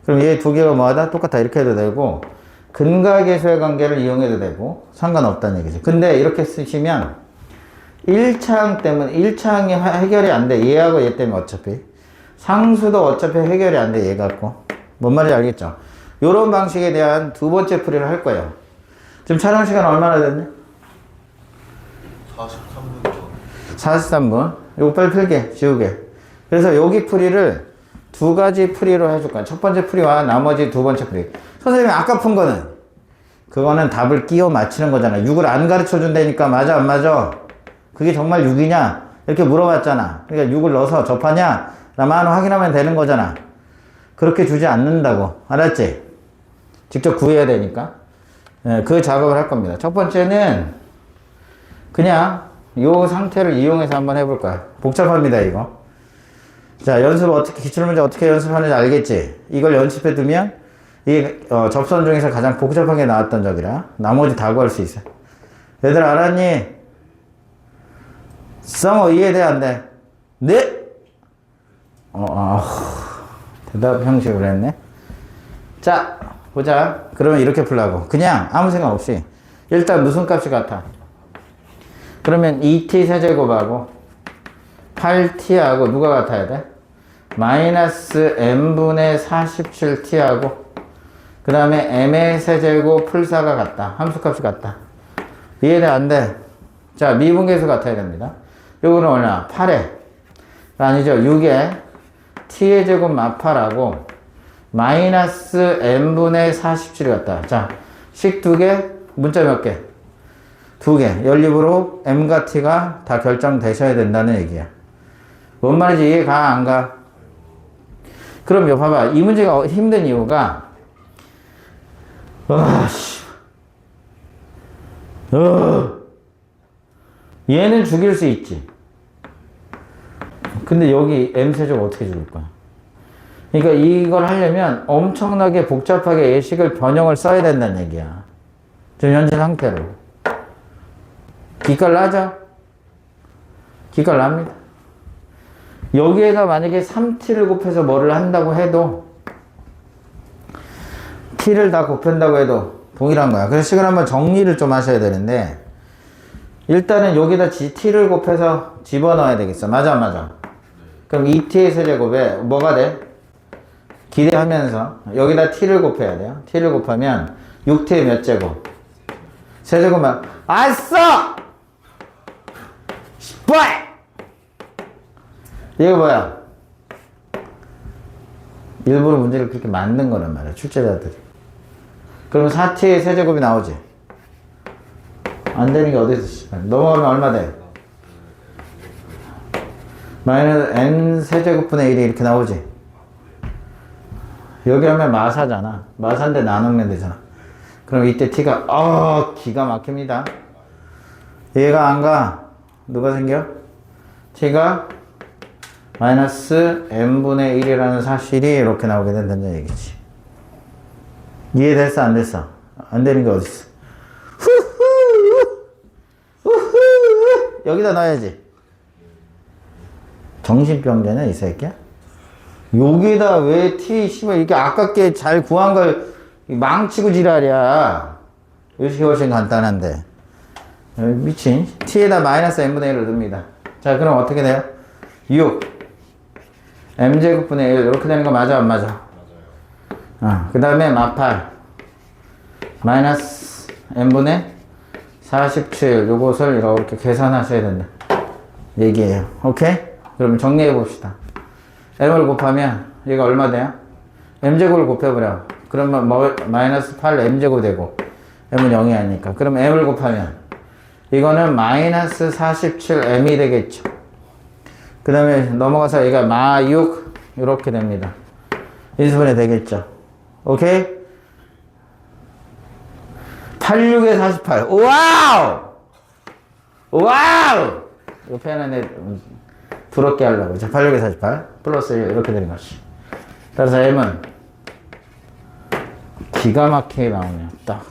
그럼 얘 두 개가 뭐하다? 똑같다. 이렇게 해도 되고 근과 계수의 관계를 이용해도 되고 상관없다는 얘기지. 근데 이렇게 쓰시면 1차항 때문에 1차항이 해결이 안 돼. 얘하고 얘 때문에 어차피 상수도 어차피 해결이 안 돼. 얘 갖고. 뭔 말인지 알겠죠? 요런 방식에 대한 두 번째 풀이를 할 거예요. 지금 촬영 시간 얼마나 됐냐? 43분. 43분. 이거 빨리 풀게. 지우게. 그래서 여기 풀이를 두 가지 풀이로 해줄 거야. 첫 번째 풀이와 나머지 두 번째 풀이. 선생님이 아까 푼 거는 그거는 답을 끼워 맞히는 거잖아. 6을 안 가르쳐 준다니까. 맞아 안 맞아? 그게 정말 6이냐? 이렇게 물어봤잖아. 그러니까 6을 넣어서 접하냐? 나만 확인하면 되는 거잖아. 그렇게 주지 않는다고. 알았지? 직접 구해야 되니까. 네, 그 작업을 할 겁니다. 첫 번째는 그냥 이 상태를 이용해서 한번 해볼 거야. 복잡합니다, 이거. 자, 연습 어떻게, 기출문제 어떻게 연습하는지 알겠지? 이걸 연습해 두면, 이게, 접선 중에서 가장 복잡하게 나왔던 적이라, 나머지 다 구할 수 있어. 얘들 알았니? 성어 이해돼, 안 돼? 네? 대답 형식으로 했네. 자, 보자. 그러면 이렇게 풀라고. 그냥 아무 생각 없이. 일단 무슨 값이 같아? 그러면 2t 세제곱하고 8t하고 누가 같아야 돼? 마이너스 n분의 47t하고 그 다음에 m의 세제곱 풀4가 같다. 함수값이 같다. 이해돼? 안 돼? 자, 미분계수 같아야 됩니다. 요거는 얼마? 8에 아니죠. 6에 t의 제곱 마파라고 마이너스 n분의 47이 같다. 자, 식 두 개, 문자 몇 개? 두 개. 연립으로 M과 T가 다 결정되셔야 된다는 얘기야. 뭔 말인지 이해가 안 가? 그럼 요 봐봐. 이 문제가 힘든 이유가 얘는 죽일 수 있지. 근데 여기 M세제곱 어떻게 죽일 거야? 그러니까 이걸 하려면 엄청나게 복잡하게 예식을 변형을 써야 된다는 얘기야. 지금 현재 상태로. 기깔 나죠? 기깔 납니다. 여기에다 만약에 3t를 곱해서 뭐를 한다고 해도 t를 다 곱한다고 해도 동일한 거야. 그래서 식을 한번 정리를 좀 하셔야 되는데 일단은 여기다 t를 곱해서 집어넣어야 되겠어. 맞아 안 맞아? 그럼 2t의 세제곱에 뭐가 돼? 기대하면서 여기다 t를 곱해야 돼요. t를 곱하면 6t의 몇 제곱? 세제곱만 아싸! 뭐야? 이거 뭐야? 일부러 문제를 그렇게 만든 거란 말이야, 출제자들이. 그러면 4t의 세제곱이 나오지? 안 되는 게 어디 있어? 넘어가면 얼마 돼? 마이너스 n 세제곱분의 1이 이렇게 나오지? 여기 하면 마사잖아. 마사인데 나누면 되잖아. 그럼 이때 t가 기가 막힙니다. 이해가 안 가? 누가 생겨? t가 마이너스 n분의 1이라는 사실이 이렇게 나오게 된다는 얘기지. 이해됐어? 안 됐어? 안 되는 게 어딨어? 여기다 넣어야지. 정신병자냐 이 새끼야? 여기다 왜 t 씨발 이렇게 아깝게 잘 구한 걸 망치고 지랄이야. 이것이 훨씬 간단한데. 미친. t에다 마이너스 n분의 1을 넣습니다. 자, 그럼 어떻게 돼요? 6 m제곱분의 1 이렇게 되는 거 맞아 안 맞아? 맞아요. 그 다음에 마팔 마이너스 n분의 47 요것을 이렇게 계산하셔야 된다 얘기예요. 오케이? 그럼 정리해 봅시다. m을 곱하면 얘가 얼마 돼요? m제곱을 곱해버려. 그러면 뭐 마이너스 8 m제곱 되고 m은 0이 아니니까. 그럼 m을 곱하면 이거는 마이너스 47 m이 되겠죠. 그 다음에 넘어가서 얘가 마6 이렇게 됩니다. 인수분해 되겠죠. 오케이? 86에 48. 와우! 와우! 이거 표현은 부럽게 하려고. 자, 86에 48 플러스 1 이렇게 되는 것이. 따라서 m은 기가 막히게 나오네요. 딱.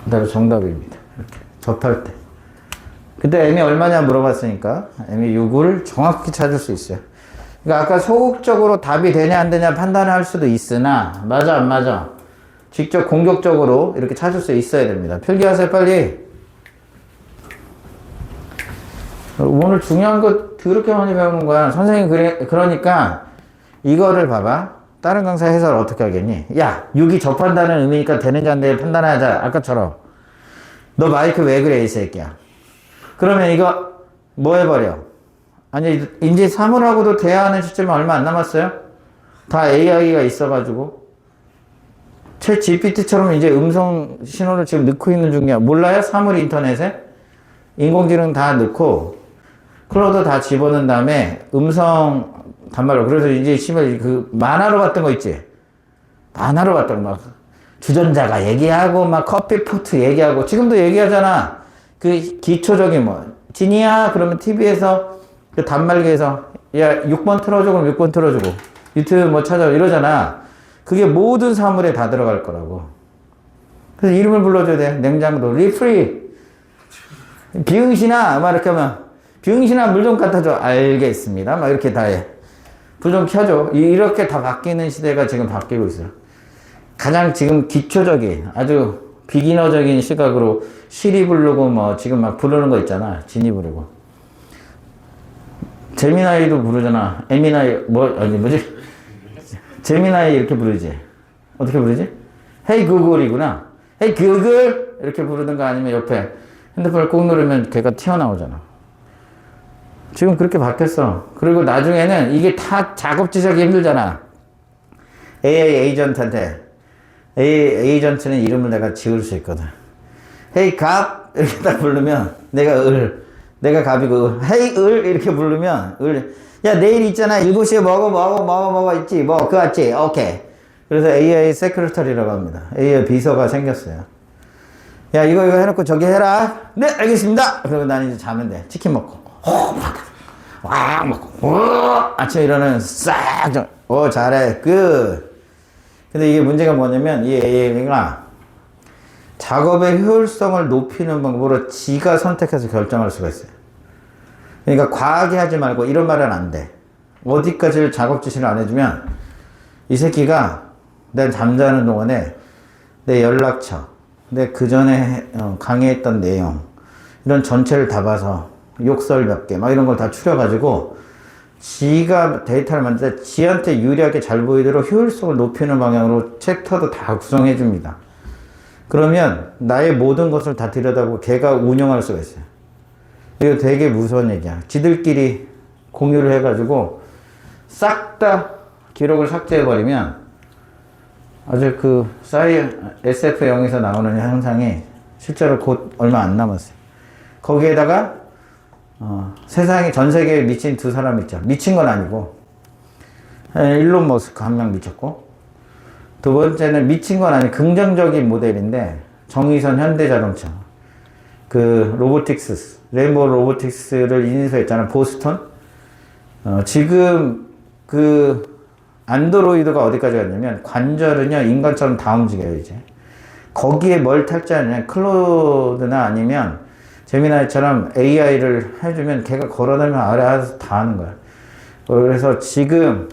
그대로 정답입니다. 이렇게 접할 때. 그때 m이 얼마냐 물어봤으니까 m이 6을 정확히 찾을 수 있어요. 그러니까 아까 소극적으로 답이 되냐 안 되냐 판단할 수도 있으나 맞아 안 맞아? 직접 공격적으로 이렇게 찾을 수 있어야 됩니다. 필기하세요 빨리. 오늘 중요한 거 더럽게 많이 배우는 거야. 선생님 그러니까 이거를 봐봐. 다른 강사 해설 어떻게 하겠니? 야 6이 접한다는 의미니까 되는지 안 되는지 판단하자. 아까처럼. 너 마이크 왜 그래 이 새끼야. 그러면 이거 뭐 해버려? 아니 이제 3월하고도 대화하는 시점이 얼마 안 남았어요? 다 AI가 있어가지고 챗 GPT처럼 이제 음성 신호를 지금 넣고 있는 중이야. 몰라요? 3월 인터넷에? 인공지능 다 넣고 클로드 다 집어넣은 다음에 음성 단말로. 그래서 이제 심해 그 만화로 봤던 거 있지? 만화로 봤던 거 막 주전자가 얘기하고 막 커피포트 얘기하고 지금도 얘기하잖아. 그 기초적인 뭐 진이야 그러면 TV에서 그 단말기에서 야 6번 틀어줘 그럼 6번 틀어주고 유튜브 뭐 찾아 이러잖아. 그게 모든 사물에 다 들어갈 거라고. 그래서 이름을 불러줘야 돼. 냉장고 리프리 비응신아 막 이렇게 하면 비응신아 물 좀 갖다 줘. 알겠습니다 막 이렇게 다 해. 불 좀 켜줘. 이렇게 다 바뀌는 시대가 지금 바뀌고 있어요. 가장 지금 기초적인 아주 비기너적인 시각으로 시리 부르고 뭐 지금 막 부르는 거 있잖아. 진이 부르고 제미나이도 부르잖아. 에미나이 뭐지? 제미나이 이렇게 부르지. 어떻게 부르지? 헤이 구글이구나. 헤이 구글 이렇게 부르든가 아니면 옆에 핸드폰을 꾹 누르면 걔가 튀어나오잖아. 지금 그렇게 바뀌었어. 그리고 나중에는 이게 다 작업 지적이 힘들잖아. AI 에이전트한테 에이전트는 이름을 내가 지을 수 있거든. 헤이 갑 이렇게 딱 부르면 내가 내가 갑이고 헤이 이렇게 부르면 야 내일 있잖아 7시에 먹어 있지 뭐 그거 같지 오케이. 그래서 AI 세크레터리라고 합니다. AI 비서가 생겼어요. 야 이거 해놓고 저기 해라. 네 알겠습니다. 그러고 나는 이제 자면 돼. 치킨 먹고 와 먹고 아침에 일어나면 싹 잘해 끝. 근데 이게 문제가 뭐냐면 이 AI가 작업의 효율성을 높이는 방법으로 지가 선택해서 결정할 수가 있어요. 그러니까 과하게 하지 말고 이런 말은 안 돼. 어디까지 작업 지시를 안 해주면 이 새끼가 난 잠자는 동안에 내 연락처, 내 그 전에 강의했던 내용 이런 전체를 다 봐서 욕설 몇 개 막 이런 걸 다 추려가지고 지가 데이터를 만들 때 지한테 유리하게 잘 보이도록 효율성을 높이는 방향으로 챕터도 다 구성해 줍니다. 그러면 나의 모든 것을 다 들여다보고 걔가 운영할 수가 있어요. 이거 되게 무서운 얘기야. 지들끼리 공유를 해가지고 싹 다 기록을 삭제해버리면 아주 그 SF0에서 나오는 현상이 실제로 곧 얼마 안 남았어요. 거기에다가 세상에 전 세계에 미친 두 사람 있죠. 미친 건 아니고 일론 머스크 한 명 미쳤고 두 번째는 미친 건 아니 긍정적인 모델인데 정의선 현대자동차 그 로보틱스 레인보우 로보틱스를 인수했잖아 보스턴. 지금 그 안드로이드가 어디까지 갔냐면 관절은요 인간처럼 다 움직여요 이제. 거기에 뭘 탈지 않냐면 클로드나 아니면 제미나이처럼 AI를 해주면 걔가 걸어다니면 알아서 다 하는 거야. 그래서 지금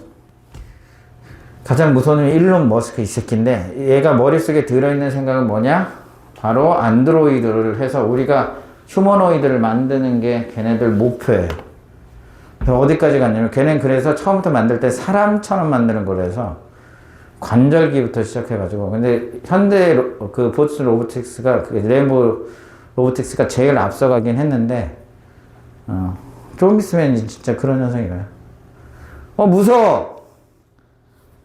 가장 무서운 놈이 일론 머스크 이 새끼인데 얘가 머릿속에 들어있는 생각은 뭐냐? 바로 안드로이드를 해서 우리가 휴머노이드를 만드는 게 걔네들 목표예요. 어디까지 갔냐면 걔는 그래서 처음부터 만들 때 사람처럼 만드는 거라서 관절기부터 시작해가지고 근데 현대 그 보스 로보틱스가 그 레인보우 로보틱스가 제일 앞서가긴 했는데 좀 있으면 진짜 그런 현상이 가요. 무서워.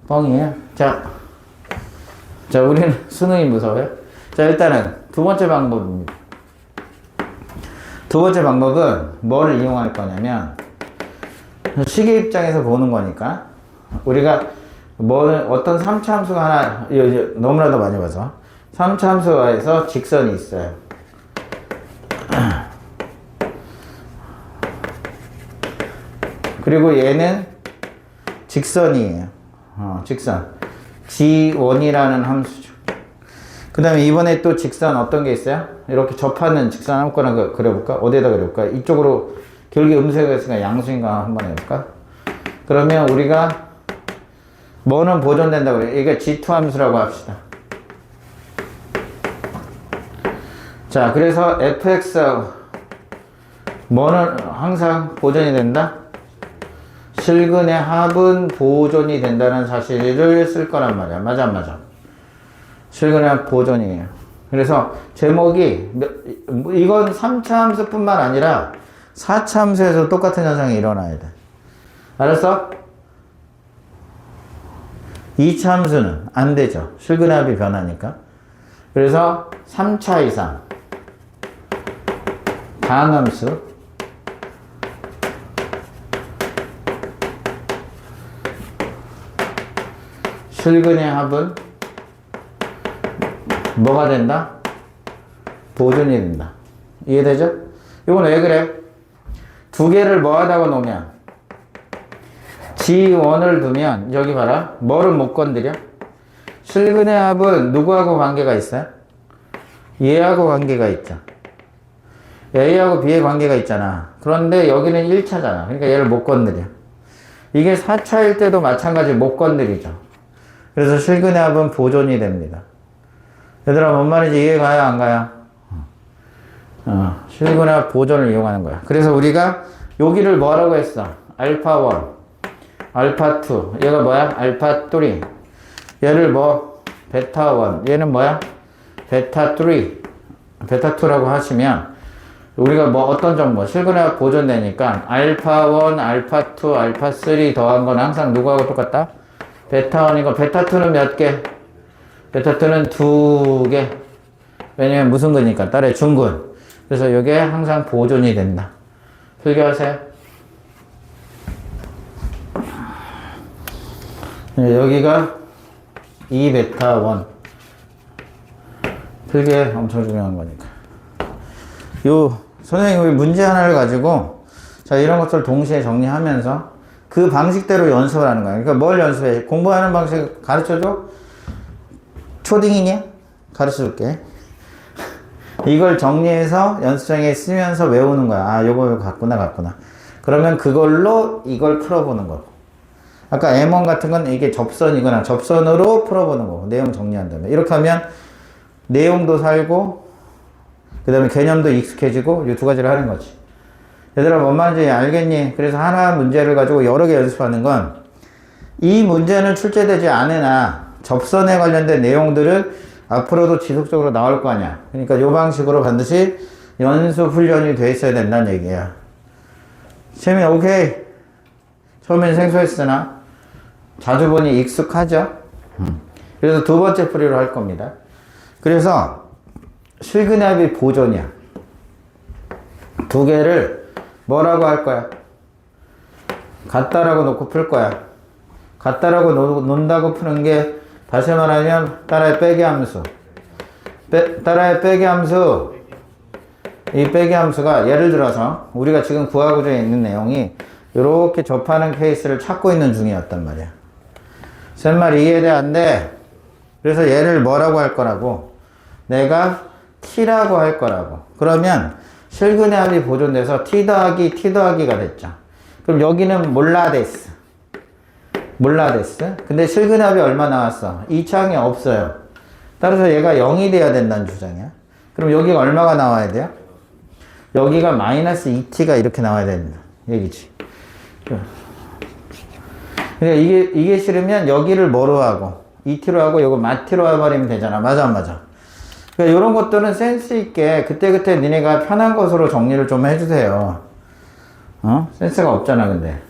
뻥이에요. 자 우리는 수능이 무서워요. 자 일단은 두 번째 방법입니다. 두 번째 방법은 뭘 이용할 거냐면 시계 입장에서 보는 거니까 우리가 어떤 3차 함수가 하나 너무나도 많이 봐서 3차 함수에서 직선이 있어요. 그리고 얘는 직선이에요. 직선 G1이라는 함수죠. 그 다음에 이번에 또 직선 어떤 게 있어요? 이렇게 접하는 직선 아무거나 그려볼까? 어디에다 그려볼까? 이쪽으로 결국에 음수가 있으니까 양수인가 한번 해볼까? 그러면 우리가 뭐는 보존된다고 그래요? 이게 G2 함수라고 합시다. 자, 그래서 fx 뭐는 항상 보존이 된다? 실근의 합은 보존이 된다는 사실을 쓸 거란 말이야. 맞아, 안 맞아? 실근의 합 보존이에요. 그래서 제목이 이건 3차 함수뿐만 아니라 4차 함수에서 똑같은 현상이 일어나야 돼. 알았어? 2차 함수는 안 되죠. 실근의 합이 변하니까. 그래서 3차 이상 다항함수 실근의 합은 뭐가 된다? 보존이 된다. 이해되죠? 이건 왜 그래? 두 개를 뭐 하다가 놓으면 G1을 두면 여기 봐라. 뭐를 못 건드려? 실근의 합은 누구하고 관계가 있어요? 얘하고 관계가 있죠. A하고 B의 관계가 있잖아. 그런데 여기는 1차잖아. 그러니까 얘를 못 건드려. 이게 4차일 때도 마찬가지 못 건드리죠. 그래서 실근의 합은 보존이 됩니다. 얘들아 뭔 말인지 이해가요 안 가요? 실근의 합 보존을 이용하는 거야. 그래서 우리가 여기를 뭐라고 했어? 알파1, 알파2 얘가 뭐야? 알파3 얘를 뭐? 베타1 얘는 뭐야? 베타3 베타2라고 하시면 우리가 뭐 어떤 정보 실근의 합 보존되니까 알파1, 알파2, 알파3 더한 건 항상 누구하고 똑같다? 베타1이고 베타2는 몇 개? 베타2는 2개. 왜냐면 무슨 근이니까 딸의 중근. 그래서 이게 항상 보존이 된다. 풀기하세요. 여기가 2베타1. 풀기에 엄청 중요한 거니까. 선생님이 문제 하나를 가지고 자, 이런 것들을 동시에 정리하면서 그 방식대로 연습을 하는 거야. 그러니까 뭘 연습해? 공부하는 방식 가르쳐줘? 초딩이냐? 가르쳐줄게. 이걸 정리해서 연습장에 쓰면서 외우는 거야. 아, 요거 같구나. 그러면 그걸로 이걸 풀어보는 거고. 아까 M1 같은 건 이게 접선이거나 접선으로 풀어보는 거고. 내용 정리한 다음에. 이렇게 하면 내용도 살고, 그 다음에 개념도 익숙해지고, 이 두 가지를 하는 거지. 얘들아, 뭔 말인지 알겠니? 그래서 하나 문제를 가지고 여러 개 연습하는 건, 이 문제는 출제되지 않으나, 접선에 관련된 내용들은 앞으로도 지속적으로 나올 거 아니야. 그러니까 이 방식으로 반드시 연습 훈련이 돼 있어야 된다는 얘기야. 재민, 오케이. 처음엔 생소했으나, 자주 보니 익숙하죠? 그래서 두 번째 풀이로 할 겁니다. 그래서 실근압이 보존이야. 두 개를 뭐라고 할 거야? 같다라고 놓고 풀 거야. 같다라고 논다고 푸는 게 다시 말하면 따라의 빼기 함수. 따라의 빼기 함수. 이 빼기 함수가 예를 들어서 우리가 지금 구하고자 있는 내용이 이렇게 접하는 케이스를 찾고 있는 중이었단 말이야. 쌤말 이해돼 안 돼? 그래서 얘를 뭐라고 할 거라고? 내가 t라고 할 거라고. 그러면 실근의 합이 보존돼서 t 더하기 t 더하기가 됐죠. 그럼 여기는 몰라데스. 근데 실근의 합이 얼마 나왔어? 2창이 없어요. 따라서 얘가 0이 돼야 된다는 주장이야. 그럼 여기가 얼마가 나와야 돼요? 여기가 마이너스 2t가 이렇게 나와야 된다 얘기지. 그러니까 이게 싫으면 여기를 뭐로 하고 2t로 하고 이거 마t로 해버리면 되잖아. 맞아 안 맞아? 그러니까 이런 것들은 센스 있게 그때그때 니네가 편한 것으로 정리를 좀 해주세요. 센스가 없잖아 근데.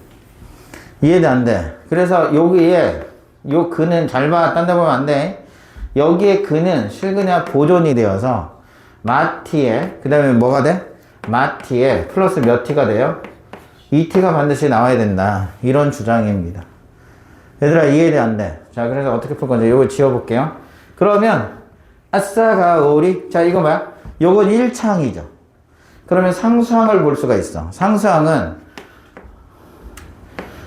이해도 안 돼. 그래서 여기에 요 근은 잘 봐. 딴 데 보면 안 돼. 여기에 근은 실근이나 보존이 되어서 마t에 그 다음에 뭐가 돼? 마t에 플러스 몇 t가 돼요? 2t가 반드시 나와야 된다. 이런 주장입니다. 얘들아 이해돼 안 돼? 자 그래서 어떻게 풀 건지 요거 지워볼게요. 그러면 아싸가 오리. 자 이거 뭐야? 요건 1창이죠. 그러면 상수항을 볼 수가 있어. 상수항은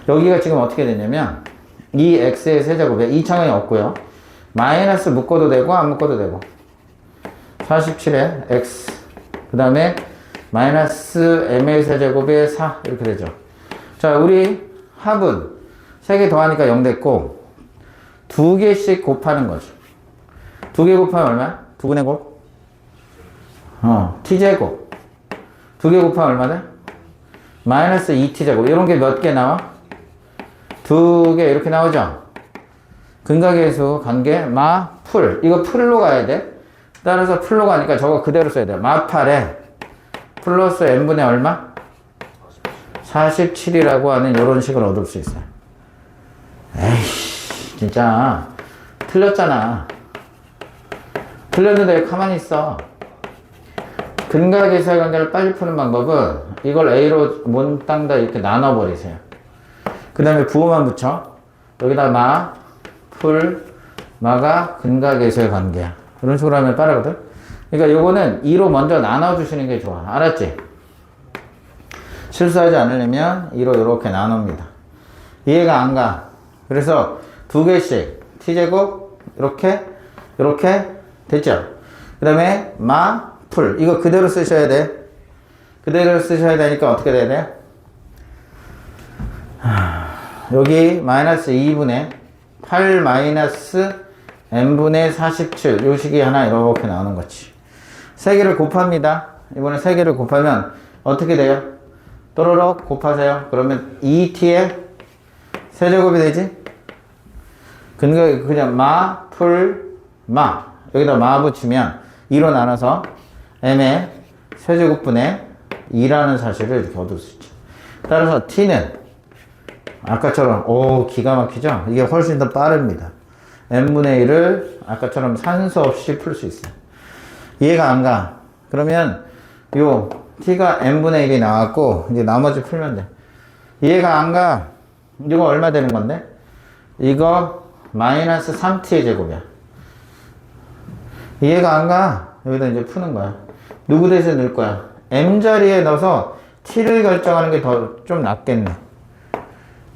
여기가 지금 어떻게 되냐면 이 x의 세제곱에 2창이 없고요. 마이너스 묶어도 되고 안 묶어도 되고 47에 x 그 다음에 마이너스 m의 세제곱에 4 이렇게 되죠. 자 우리 합은 3개 더하니까 0 됐고 2개씩 곱하는 거죠. 2개 곱하면 얼마야? 2분의 곱? t제곱 2개 곱하면 얼마 돼? 마이너스 2t제곱 이런 게 몇 개 나와? 2개 이렇게 나오죠? 근각계수 관계 풀 이거 풀로 가야 돼. 따라서 풀로 가니까 저거 그대로 써야 돼. 마8에 플러스 n분의 얼마? 47이라고 하는 이런 식을 얻을 수 있어요. 에이씨 진짜 틀렸잖아. 틀렸는데 왜 가만히 있어? 근각계수의 관계를 빨리 푸는 방법은 이걸 a로 몽땅 다 이렇게 나눠버리세요. 그 다음에 부호만 붙여. 여기다 마가 근각계수의 관계야. 이런 식으로 하면 빠르거든. 그러니까 요거는 2로 먼저 나눠주시는 게 좋아. 알았지? 실수하지 않으려면 2로 이렇게 나눕니다. 이해가 안 가. 그래서 2개씩 t제곱 이렇게 됐죠? 그 다음에 풀 이거 그대로 쓰셔야 돼. 그대로 쓰셔야 되니까 어떻게 돼야 돼? 여기 마이너스 2분의 8 마이너스 n분의 47 요 식이 하나 이렇게 나오는 거지. 3개를 곱합니다. 이번에 3개를 곱하면 어떻게 돼요? 또로록 곱하세요. 그러면 2t의 세제곱이 되지? 그냥 여기다 붙이면 2로 나눠서 m의 세제곱분의 2라는 사실을 이렇게 얻을 수 있죠. 따라서 t는 아까처럼 기가 막히죠? 이게 훨씬 더 빠릅니다. n분의 1을 아까처럼 산수 없이 풀 수 있어요. 이해가 안 가. 그러면 요 t가 n분의 1이 나왔고 이제 나머지 풀면 돼. 이해가 안 가. 이거 얼마 되는 건데? 이거 마이너스 3t의 제곱이야. 이해가 안 가. 여기다 이제 푸는 거야. 누구 대신 넣을 거야? m자리에 넣어서 t를 결정하는 게 더 좀 낫겠네.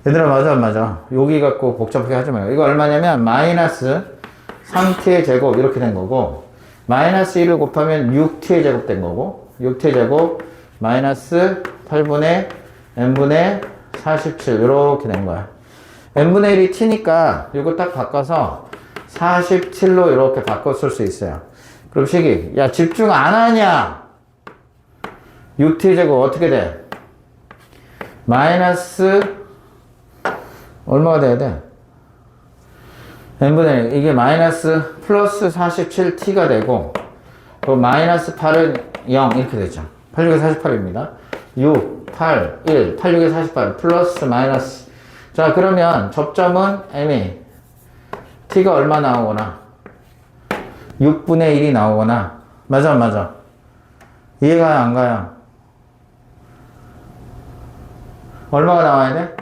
얘들아, 맞아 안 맞아? 여기 갖고 복잡하게 하지 마요. 이거 얼마냐면 마이너스 3t의 제곱 이렇게 된 거고, 마이너스 1을 곱하면 6t의 제곱 된 거고, 6t의 제곱 마이너스 8분의 n분의 47 이렇게 된 거야. n분의 1이 t니까 이거 딱 바꿔서 47로 이렇게 바꿔 쓸 수 있어요. 그럼 식이, 야, 집중 안 하냐? 6t의 제곱 어떻게 돼? 마이너스 얼마가 돼야 돼? n분의 1, 이게 마이너스 플러스 47t가 되고, 그리고 마이너스 8은 0 이렇게 되죠. 8, 6에 48입니다. 6, 8, 1, 8, 6에 48 플러스 마이너스. 자, 그러면 접점은 m이 t가 얼마 나오거나 6분의 1이 나오거나, 맞아 안 맞아? 이해가요 안 가요? 얼마가 나와야 돼?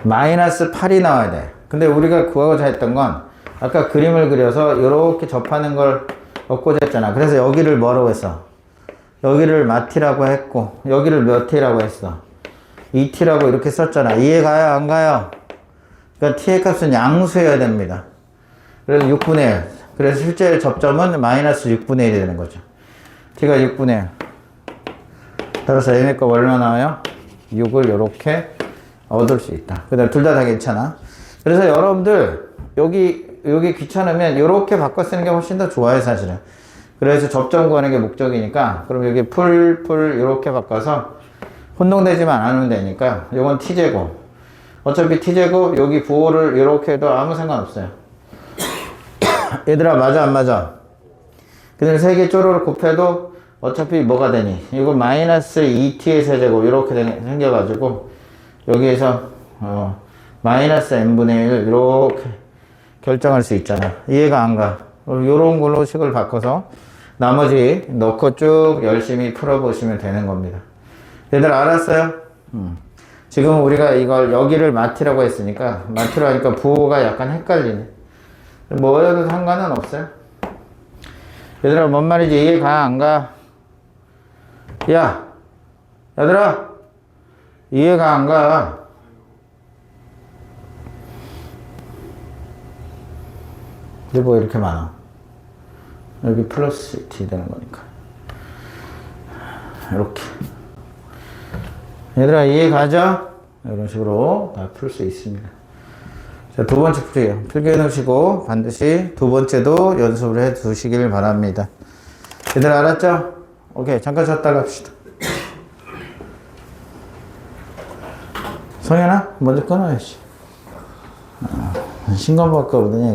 마이너스 8이 나와야 돼. 근데 우리가 구하고자 했던 건 아까 그림을 그려서 이렇게 접하는 걸 얻고자 했잖아. 그래서 여기를 뭐라고 했어? 여기를 마t라고 했고 여기를 몇 t라고 했어? 2t라고 이렇게 썼잖아. 이해가요 안 가요? 그러니까 t의 값은 양수여야 됩니다. 그래서 6분의 1. 그래서 실제 접점은 마이너스 6분의 1이 되는 거죠. t가 6분의 1. 따라서 m의 값 얼마 나와요? 6을 이렇게 얻을 수 있다. 그 다음 둘 다 괜찮아. 그래서 여러분들 여기 귀찮으면 이렇게 바꿔 쓰는 게 훨씬 더 좋아요, 사실은. 그래서 접점 구하는 게 목적이니까, 그럼 여기 풀 이렇게 바꿔서 혼동되지만 않으면 되니까, 요건 t제곱. 어차피 t제곱 여기 부호를 이렇게 해도 아무 상관없어요. 얘들아, 맞아 안 맞아? 그다음에 세 개 쪼로로 곱해도 어차피 뭐가 되니? 이거 마이너스 2t의 세제곱 이렇게 생겨가지고 여기에서 마이너스 n분의 1 이렇게 결정할 수 있잖아. 이해가 안 가? 요런 걸로 식을 바꿔서 나머지 넣고 쭉 열심히 풀어보시면 되는 겁니다. 얘들 알았어요? 지금 우리가 이걸 여기를 마t라고 했으니까 마t로 하니까 부호가 약간 헷갈리네. 뭐여도 상관은 없어요. 얘들아, 뭔 말인지 이해가 안 가? 야, 얘들아, 이해가 안 가? 근데 뭐 이렇게 많아? 여기 플러스 t 되는 거니까. 이렇게. 얘들아, 이해 가죠? 이런 식으로 다 풀 수 있습니다. 자, 두 번째 풀이에요. 필기해 놓으시고 반드시 두 번째도 연습을 해 두시길 바랍니다. 얘들 알았죠? 오케이, 잠깐 쉬었다 갑시다. 성현아, 먼저 끊어야지. 신검 바꿔 보더니